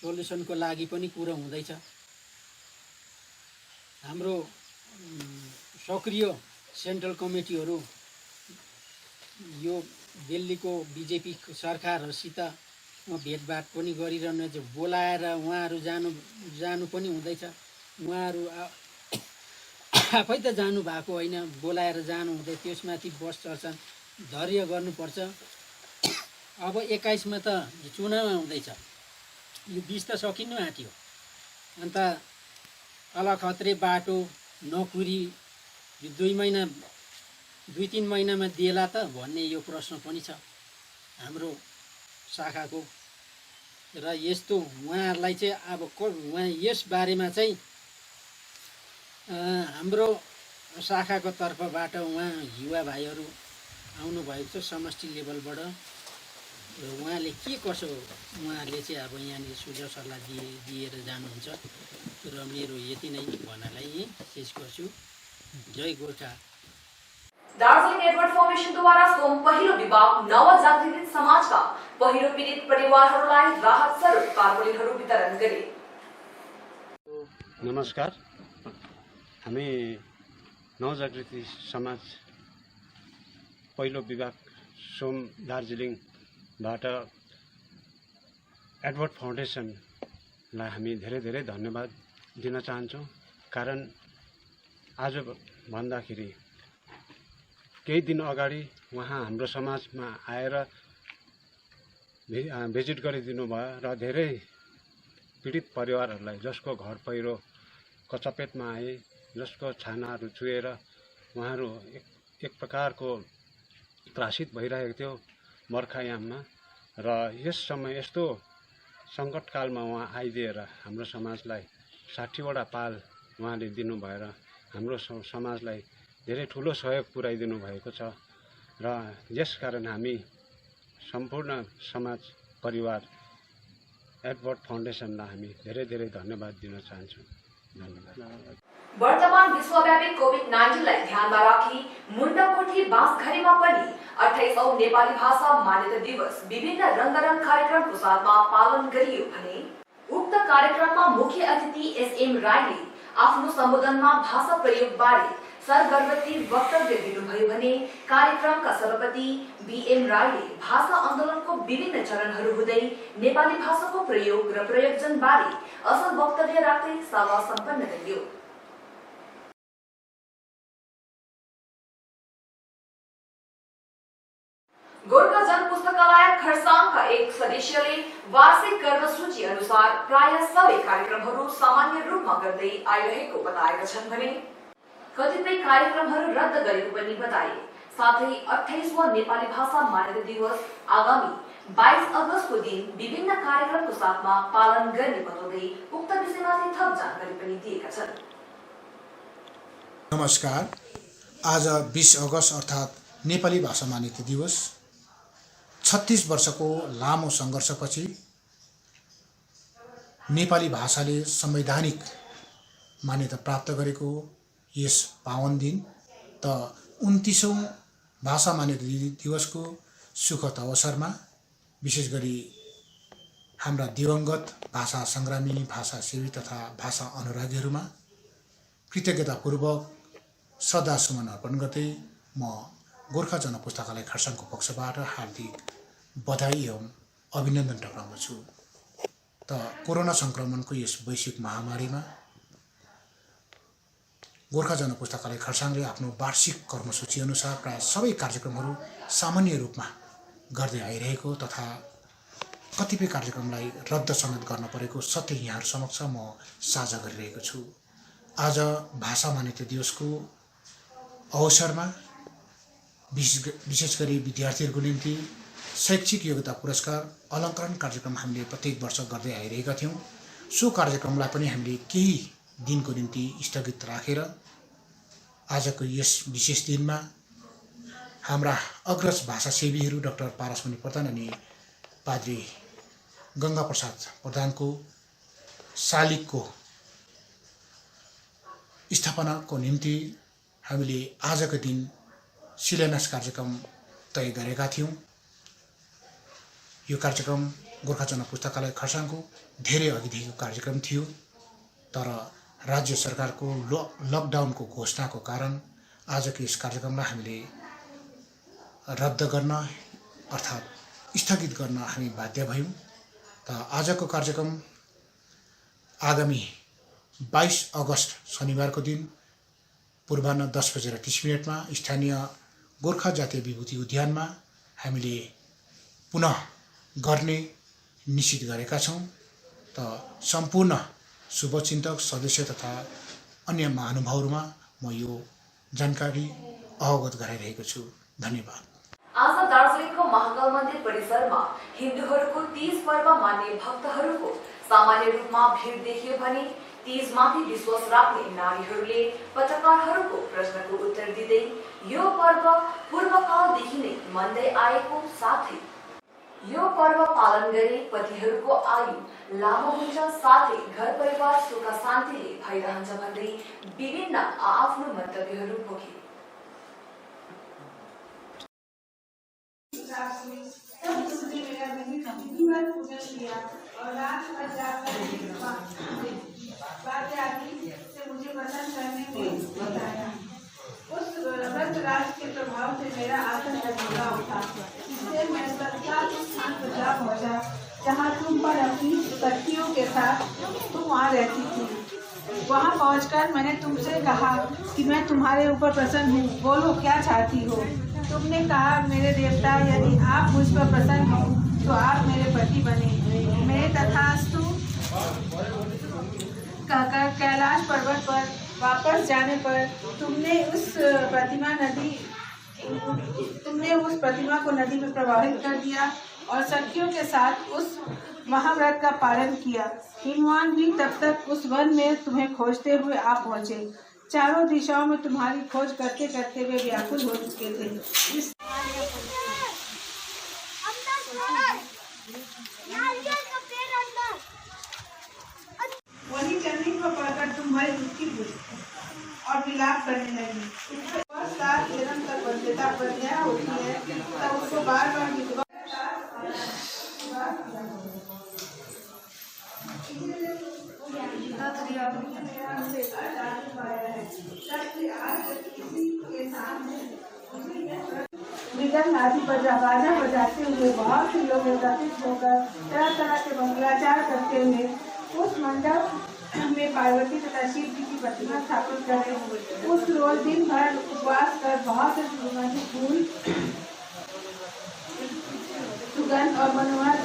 सोल्युसनको लागि पनि कुरो हुँदैछ। हाम्रो सक्रिय सेन्ट्रल कमिटीहरू यो दिल्लीको बिजेपी सरकारहरूसित भेटभाट पनि गरिरहनु, बोलाएर उहाँहरू जानु पनि हुँदैछ। उहाँहरू आफै त जानु भएको होइन, बोलाएर जानु हुँदै त्यसमाथि बस चल्छन्। धैर्य गर्नुपर्छ। अब 21मा त चुनाव आउँदैछ। यो 20 त सकिनु आँट्यो। अन्त अलखत्रे बाटो नोकरी 2-3 महिनामा देला त भन्ने यो प्रश्न पनि छ हाम्रो शाखाको। र यस्तो उहाँहरूलाई चाहिँ अब यस बारेमा चाहिँ हाम्रो शाखाको तर्फबाट उहाँ युवा भाइहरू आउनुभएको छ समष्टि लेभलबाट। र उहाँले के कसो उहाँहरूले चाहिँ अब यहाँनिर सुझाव सल्लाह दिएर जानुहुन्छ। र मेरो यति नै भन्नलाई शेष गर्छु। जय गोर्खा। दार्जिलिङ एडवर्ड फाउन्डेसनद्वारा सोम पहिलो विभाग नवजागृत समाजका पहिलो पीडित परिवारहरूलाई राहत स्वरूप तारपुलिनहरू वितरण गरे। नमस्कार, हामी नवजागृति समाज पहिलो विभाग सोम दार्जिलिङबाट एडवर्ड फाउन्डेसनलाई हामी धेरै धेरै धन्यवाद दिन चाहन्छौँ। कारण आज भन्दाखेरि केही दिन अगाडि उहाँ हाम्रो समाजमा आएर भिजिट गरिदिनु भयो र धेरै पीडित परिवारहरूलाई जसको घर पहिरोको चपेटमा आए, जसको छानाहरू चुहेर उहाँहरू एक प्रकारको त्रासित भइरहेको थियो बर्खायाममा, र यस समय यस्तो सङ्कटकालमा उहाँ आइदिएर हाम्रो समाजलाई 60वटा पाल उहाँले दिनु भएर हाम्रो समाजलाई धेरै ठुलो सहयोग पुर्याइदिनु भएको छ। र यसकारण हामी सम्पूर्ण समाज परिवार एडवर्ड फाउन्डेसनलाई हामी धेरै धेरै धन्यवाद दिन चाहन्छौँ। धन्यवाद। वर्तमान विश्वव्यापी कोभिड-19लाई ध्यानमा राखी मुण्डाकोठी बाँसघरेमा पनि 28औं नेपाली भाषा मान्यता दिवस विभिन्न रङ्गारङ कार्यक्रमको साथमा पालन गरियो भने उक्त कार्यक्रममा मुख्य अतिथि एसएम राईले आफ्नो सम्बोधनमा भाषा प्रयोगबारे सरगर्वती वक्तव्य दिनुभयो भने कार्यक्रमका सभापति बीएम राईले भाषा आन्दोलनको विभिन्न चरणहरू हुँदै नेपाली भाषाको प्रयोग र प्रयोजन बारे असल वक्तव्य राख्दै सभा सम्पन्न गरियो। गोर्खा जन पुस्तकालय खरसाङका एक सदस्यले वार्षिक कर्मसूची अनुसार प्राय सबै कार्यक्रमहरू सामान्य रूपमा गर्दै आइरहेको बताएका छन् भने कतिपय कार्यक्रमहरू रद्द गरेको पनि बताए। साथै 28वां नेपाली भाषा मान्यता दिवस आगामी 22 अगस्तको दिन विभिन्न कार्यक्रमको साथमा पालन गर्ने बताउँदै उक्त विषयमाथि थप जानकारी पनि दिएका छन्। नमस्कार, आज 20 अगस्त अर्थात् नेपाली भाषा मान्यता दिवस 36 वर्षको लामो सङ्घर्षपछि नेपाली भाषाले संवैधानिक मान्यता प्राप्त गरेको यस पावन दिन त 29औं भाषा मान्यता दिवसको सुखद अवसरमा विशेष गरी हाम्रा दिवंगत भाषा सङ्ग्रामी, भाषा सेवी तथा भाषा अनुरागीहरूमा कृतज्ञतापूर्वक श्रद्धासुमन अर्पण गर्दै म गोर्खा जनपुस्तकालय खरसाङको पक्षबाट हार्दिक बधाई एवं अभिनन्दन टक्राउँदछु। त कोरोना संक्रमणको यस वैश्विक महामारीमा गोर्खा जनपुस्तकालय खरसाङले आफ्नो वार्षिक कर्मसूची अनुसार प्राय सबै कार्यक्रमहरू सामान्य रूपमा गर्दै आइरहेको तथा कतिपय कार्यक्रमलाई रद्द समेत गर्न परेको सत्य यहाँहरू समक्ष म साझा गरिरहेको छु। आज भाषा मान्यता दिवसको अवसरमा विशेष गरी विद्यार्थीहरूको निम्ति शैक्षिक योग्यता पुरस्कार अलङ्करण कार्यक्रम हामीले प्रत्येक वर्ष गर्दै आइरहेका थियौँ। सो कार्यक्रमलाई पनि हामीले केही दिनको निम्ति स्थगित राखेर आजको यस विशेष दिनमा हाम्रा अग्रज भाषासेवीहरू डाक्टर पारसमणि प्रधान अनि पाद्री गङ्गा प्रसाद प्रधानको शालिगको स्थापनाको निम्ति हामीले आजको दिन शिलान्यास कार्यक्रम तय गरेका थियौँ। यो कार्यक्रम गोर्खा जनपुस्तकालय खरसाङको धेरै अघिदेखिको कार्यक्रम थियो, तर राज्य सरकारको लकडाउनको घोषणाको कारण आजको यस कार्यक्रमलाई हामीले रद्द गर्न अर्थात् स्थगित गर्न हामी बाध्य भयौँ। त आजको कार्यक्रम आगामी 22 अगस्त शनिबारको दिन पूर्वाह्न 10:30 स्थानीय गोर्खा जातीय विभूति उद्यानमा हामीले पुनः गर्ने निश्चित गरेका छौँ। त सम्पूर्ण शुभचिन्तक सदस्य तथा अन्य महानुभावहरूमा म यो जानकारी अवगत गराइरहेको छु। धन्यवाद। आज दार्जिलिङको महाकाल मन्दिर परिसरमा हिन्दूहरूको तीज पर्व मान्ने भक्तहरूको सामान्य रूपमा भिड देखियो भने तीजमाथि विश्वास राख्ने नारीहरूले पत्रकारहरूको प्रश्नको उत्तर दिँदै यो पर्व पूर्वकालदेखि नै मन्दै आएको साथै यो पर्व पालन गरे पतिहरूको आयु लामो हुन्छ साथै घर परिवार सुख शान्तिले भइरहन्छ भन्दै विभिन्न आफ्नो मन्तव्यहरू पोखे। प्रकाश हुई तब तुमने मेरा विधिवत पूजन किया और रात भर जाकर से मुझे प्रसन्न करने में बताया। उस व्रत राज के प्रभाव से मेरा आतंक डगमगा उठा, इससे मैं तत्काल उस स्थान पर जा पहुंचा जहाँ तुम पर अपनी सखियों के साथ तुम वहाँ रहती थी। वहाँ पहुंचकर मैंने तुमसे कहा कि मैं तुम्हारे ऊपर प्रसन्न हूँ, बोलो क्या चाहती हो। तुमने कहा मेरे देवता, यदि आप मुझ पर प्रसन्न हो तो आप मेरे पति बने। मेरे तथास्तु कहकर कैलाश पर्वत पर वापस जाने पर तुमने उस प्रतिमा को नदी में प्रवाहित कर दिया और सखियों के साथ उस महाव्रत का पालन किया। हिमवान भी तब तक उस वन में तुम्हें खोजते हुए आ पहुँचे। चारों दिशाओं में तुम्हारी खोज करते करते वे व्याकुल हो चुके थे। वही चलनी को पढ़कर तुम बड़े दुखी हुई और विलाप करने लगी। सात जन्म तक बंध्यता प्रज्ञा होती है तब उसको बार बार विधवा मृदंग आदि बाजा बजाते हुए बहुत से लोग एकत्रित होकर तरह तरह के मंगलाचार करते हुए उस मंडप में पार्वती तथा शिव जी की प्रतिमा स्थापित करे। उस रोज दिन भर उपवास कर बहुत से सुगंधित फूल, सुगंध और मनोहर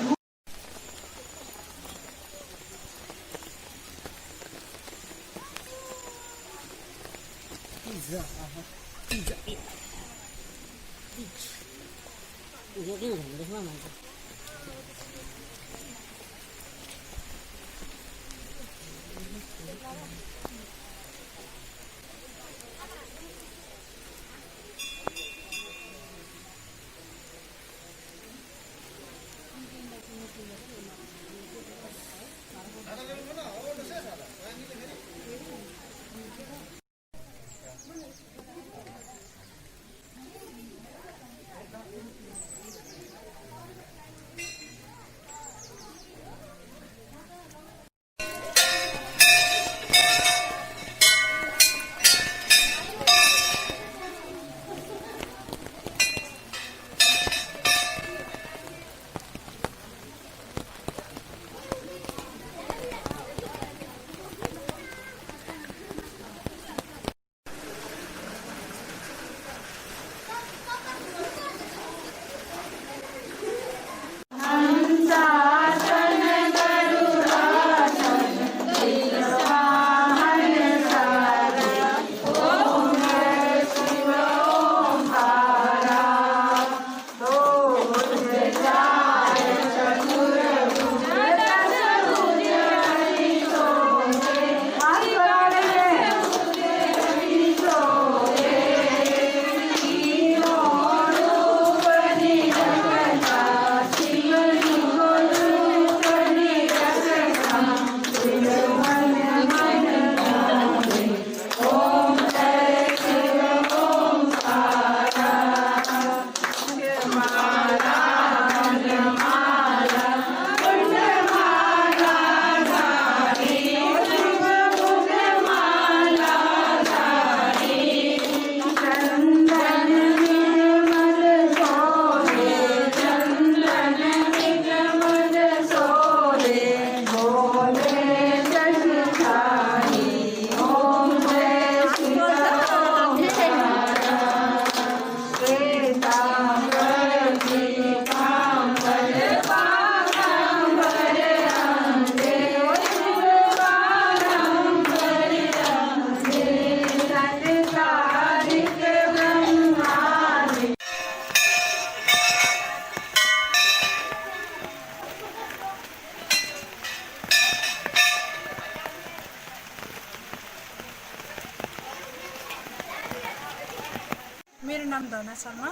मेरो नाम धना शर्मा।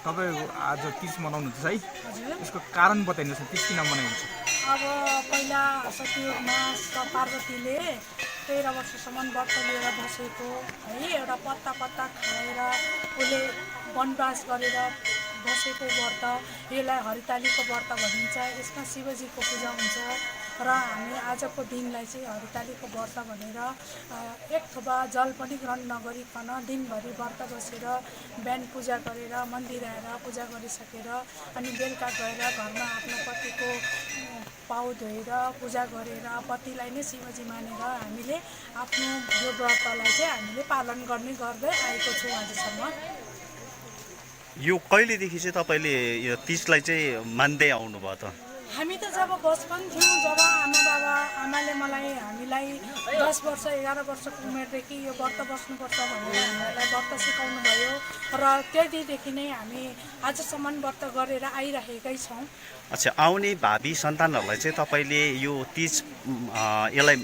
तपाईँ आज तिज मनाउनुहुन्छ है? हजुर। यसको कारण बताइनुहोस् न, तिज किन मनाइन्छ? अब पहिला सत्ययुगमा पार्वतीले 13 वर्षसम्म व्रत लिएर बसेको है, एउटा पत्ता खाएर उसले वनवास गरेर दसैँको व्रत, यसलाई हरितालीको व्रत भनिन्छ। यसमा शिवजीको पूजा हुन्छ र हामी आजको दिनलाई चाहिँ हरितालीको व्रत भनेर एक थोपा जल पनि ग्रहण नगरिकन दिनभरि व्रत बसेर बिहान पूजा गरेर मन्दिर आएर पूजा गरिसकेर अनि बेलुका गएर घरमा आफ्नो पतिको पाउ धोएर पूजा गरेर पतिलाई नै शिवजी मानेर हामीले आफ्नो यो व्रतलाई चाहिँ हामीले पालन गर्दै आएको छौँ आजसम्म। यो कहिलेदेखि चाहिँ तपाईँले यो तीजलाई चाहिँ मान्दै आउनुभयो त? हामी त जब बचपन थियौँ, जब आमा बाबा आमाले हामीलाई 10 वर्ष 11 वर्षको उमेरदेखि यो व्रत बस्नुपर्छ भनेर हामीलाई व्रत सिकाउनु भयो र त्यतिदेखि नै हामी आजसम्म व्रत गरेर आइरहेकै छौँ। अच्छा, आउने भावी सन्तानहरूलाई चाहिँ तपाईँले यो तीज यसलाई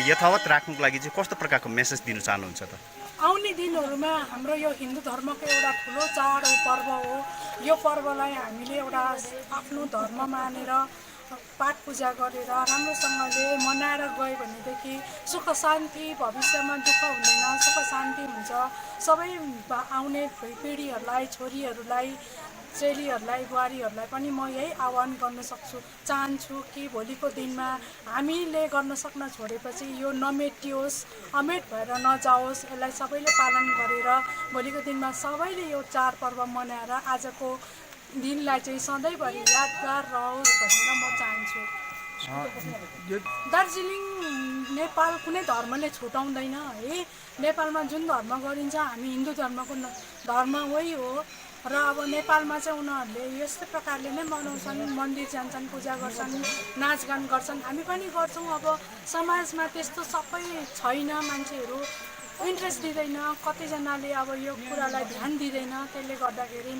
यथावत राख्नुको लागि चाहिँ कस्तो प्रकारको मेसेज दिन चाहनुहुन्छ त? आउने दिनहरूमा हाम्रो यो हिन्दू धर्मको एउटा ठुलो चाड हो, पर्व हो। यो पर्वलाई हामीले एउटा आफ्नो धर्म मानेर पाठ पूजा गरेर राम्रोसँगले मनाएर गयो भनेदेखि सुख शान्ति, भविष्यमा दुःख हुँदैन, सुख शान्ति हुन्छ। सबै आउने पिँढीहरूलाई, छोरीहरूलाई, चेलीहरूलाई, बुहारीहरूलाई पनि म यही आह्वान गर्न चाहन्छु कि भोलिको दिनमा हामीले गर्न सक्न छोडेपछि यो नमेटियोस्, अमेट भएर नजाओस्। यसलाई सबैले पालन गरेर भोलिको दिनमा सबैले यो चाडपर्व मनाएर आजको दिनलाई चाहिँ सधैँभरि यादगार रहोस् भनेर म चाहन्छु। दार्जिलिङ नेपाल कुनै धर्मले छुटाउँदैन है। नेपालमा जुन धर्म गरिन्छ हामी हिन्दू धर्मको धर्म वही हो र अब नेपालमा चाहिँ उनीहरूले यस्तै प्रकारले नै मनाउँछन्, मन्दिर जान्छन्, पूजा गर्छन्, नाचगान गर्छन्, हामी पनि गर्छौँ। अब समाजमा त्यस्तो सबै छैन, मान्छेहरू इन्ट्रेस्ट दिँदैन, कतिजनाले अब यो कुरालाई ध्यान दिँदैन। त्यसले गर्दाखेरि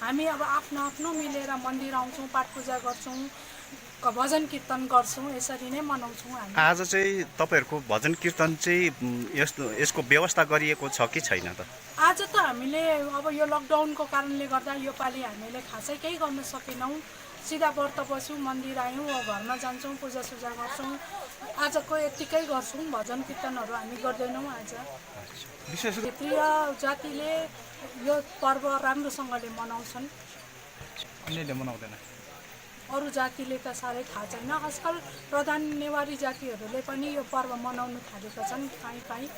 हामी अब आफ्नो मिलेर मन्दिर आउँछौँ, पाठ पूजा गर्छौँ, भजन कीर्तन गर्छौँ, यसरी नै मनाउँछौँ हामी। आज चाहिँ तपाईँहरूको भजन कीर्तन चाहिँ यसको व्यवस्था गरिएको छ कि छैन त? आज त हामीले अब यो लकडाउनको कारणले गर्दा यो पालि हामीले खासै केही गर्न सकेनौँ। सिधा व्रत बस्यौँ, मन्दिर आयौँ, घरमा जान्छौँ, पूजासुजा गर्छौँ। आजको यतिकै गर्छौँ, भजन कीर्तनहरू हामी गर्दैनौँ। आज क्षेत्रीय जातिले यो पर्व राम्रोसँगले मनाउँछन्, अन्यले मनाउँदैन। अरू जातिले त साह्रै थाहा छैन। आजकल प्रधान नेवारी जातिहरूले पनि यो पर्व मनाउन थालेका छन् काहीँ काहीँ।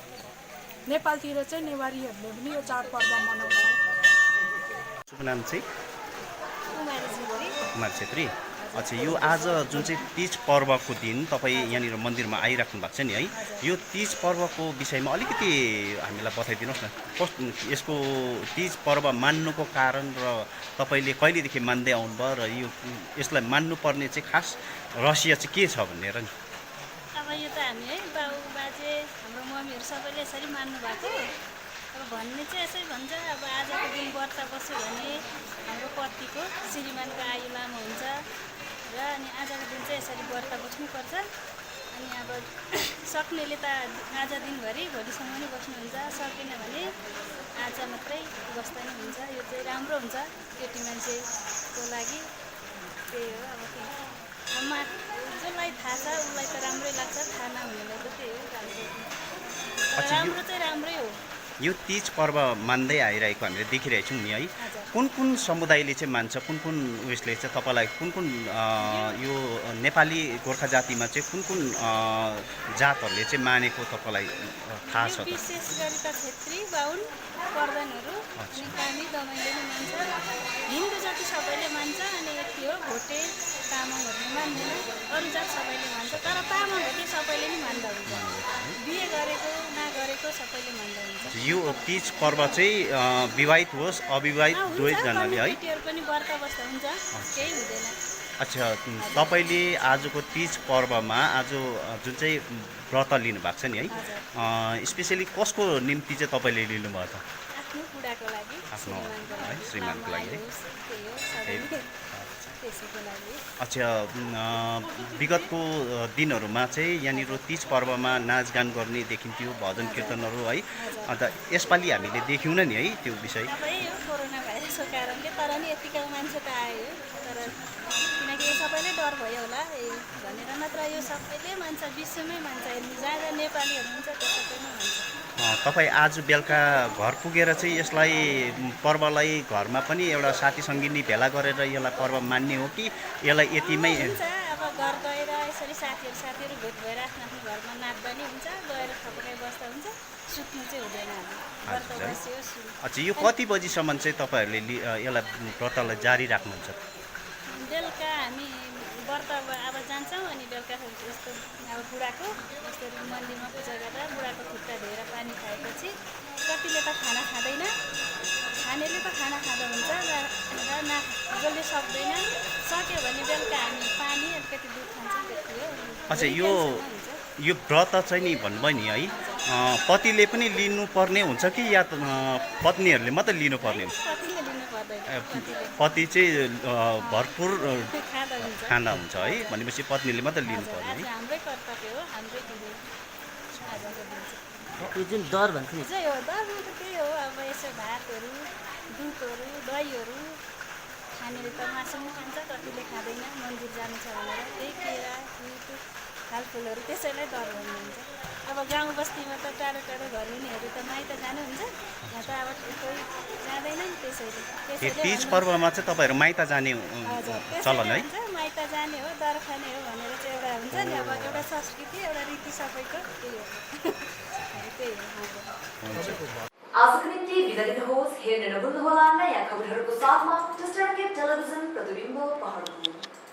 नेपालतिर चाहिँ नेवारीहरूले पनि यो चाडपर्व मनाउँछन्। शुभ नाम चाहिँ? कुमार छेत्री। अच्छा, यो आज जुन चाहिँ तीज पर्वको दिन तपाईँ यहाँनिर मन्दिरमा आइराख्नु भएको छ नि है, यो तीज पर्वको विषयमा अलिकति हामीलाई बताइदिनुहोस् न। यसको तीज पर्व मान्नुको कारण र तपाईँले कहिलेदेखि मान्दै आउनुभयो र यसलाई मान्नुपर्ने चाहिँ खास रहस्य चाहिँ के छ भनेर नि? अब यो त हामी है बाउ बाजे हाम्रो मम्मीहरू सबैले यसरी मान्नु भएको। अब भन्ने चाहिँ यसै भन्छ, अब आजको दिन व्रत बस्यो भने हाम्रो पतिको श्रीमानको आयु लामो हुन्छ र अनि आजको दिन चाहिँ यसरी व्रत बस्नुपर्छ। अनि अब सक्नेले त आज दिनभरि भोलिसम्म नै बस्नुहुन्छ, सकेन भने आज मात्रै बस्दा नै हुन्छ। यो चाहिँ राम्रो हुन्छ केटी मान्छेको लागि, त्यही हो। अब जसलाई थाहा छ उसलाई त राम्रै लाग्छ, थाहा नहुनेलाई त त्यही हो, राम्रो चाहिँ राम्रै हो। यो तीज पर्व मान्दै आइरहेको हामीले देखिरहेछौँ नि है। कुन कुन समुदायले चाहिँ मान्छ, कुन कुन उयसले चाहिँ तपाईँलाई कुन यो नेपाली गोर्खा जातिमा चाहिँ कुन जातहरूले चाहिँ मानेको तपाईँलाई थाहा छ त? विशेष गरी त छेत्री, बाहुन, प्रधानहरू, नेपाली दमाईले नै मान्छ। हिन्दू जाति सबैले मान्छ। अनि यति हो, भोटे तामाङहरूले मान्दैन, अरू जात सबैले मान्छ। तर तामाङहरूले सबैले नै मान्दा हुन्छ, बिहे गरेको नगरेको सबैले मान्दा हुन्छ। यो तीज पर्व चाहिँ विवाहित होस् अविवाहित दुवैजनाले है पनि व्रत बस्दा हुन्छ, केही हुँदैन। अच्छा, तपाईँले आजको तीज पर्वमा आज जुन चाहिँ व्रत लिनुभएको छ नि है, स्पेसली कसको निम्ति चाहिँ तपाईँले लिनुभयो त? आफ्नो बुढाको लागि, आफ्नो श्रीमानको लागि है। अच्छा, विगतको दिनहरूमा चाहिँ यहाँनिर तीज पर्वमा नाचगान गर्ने देखिन्थ्यो, भजन कीर्तनहरू है। अन्त यसपालि हामीले देख्यौँ नि है त्यो विषय। कोरोना भाइरसको कारणले, तर नि यतिका मान्छे त आयो, तर किनकि सबैले डर भयो होला भनेर मात्र यो सबैले मान्छ, विश्वमै मान्छ। जहाँ जहाँ नेपालीहरू हुन्छ त्यो सबैमा मान्छ। तपाईँ आज बेलुका घर पुगेर चाहिँ यसलाई पर्वलाई घरमा पनि एउटा साथी सङ्गिनी भेला गरेर यसलाई पर्व मान्ने हो कि यसलाई यतिमै हुन्छ अब घर गएर यसरी साथीहरू भेट भएर आफ्नो आफ्नो घरमा नाच्दा नि हुन्छ गएर थपकाइ बस्दा हुन्छ सुत्नु चाहिँ हुँदैन व्रत बस्यो अच्छा यो कति बजीसम्म चाहिँ तपाईँहरूले यसलाई व्रतलाई जारी राख्नुहुन्छ बेलुका हामी व्रत अब जान्छौँ अनि बेलुका यस्तो अब बुढाको यसरी मन्दिरमा पूजा गर्दा बुढाको खुट्टा धोएर पानी खाएपछि कतिले त खाना खाँदैन खानेले त खाना खाँदा हुन्छ र जसले सक्दैन सक्यो भने बेलुका हामी पानी अलिकति दुध खान्छौँ त्यति हो। अच्छा यो व्रत चाहिँ नि भन्नुभयो नि है पतिले पनि लिनुपर्ने हुन्छ कि या पत्नीहरूले मात्रै लिनुपर्ने हुन्छ पति चाहिँ भरपुर खाँदा हुन्छ है भनेपछि पत्नीले मात्रै लिनुपर्ने है हाम्रै कर्तव्य हो हाम्रै यो जुन दर भन्छ नि हो दरमा त त्यही हो अब यसो भातहरू दुधहरू दहीहरू खानेले त मासु पनि खान्छ कतिले खाँदैन मन्दिर जानु छ भनेर त्यही केरा दुध फलफुलहरू त्यसैलाई दर भन्नुहुन्छ। अब गाउँ बस्तीमा त टाढो टाढो घर हुनेहरू त माइत जानुहुन्छ यहाँ त अब कोही जाँदैन नि त्यसैले तीज पर्वमा चाहिँ तपाईँहरू माइत जाने चलन है माइत जाने हो दर खाने हो भनेर चाहिँ एउटा हुन्छ नि अब एउटा संस्कृति एउटा रीति सबैको त्यही हो त्यही हो। आजको निम्ति बिदा दिनुहोस्। हेर्न नभुल्नुहोला नयाँ खबरहरूको साथमा टेलिभिजन प्रतिबिम्ब पहाडको।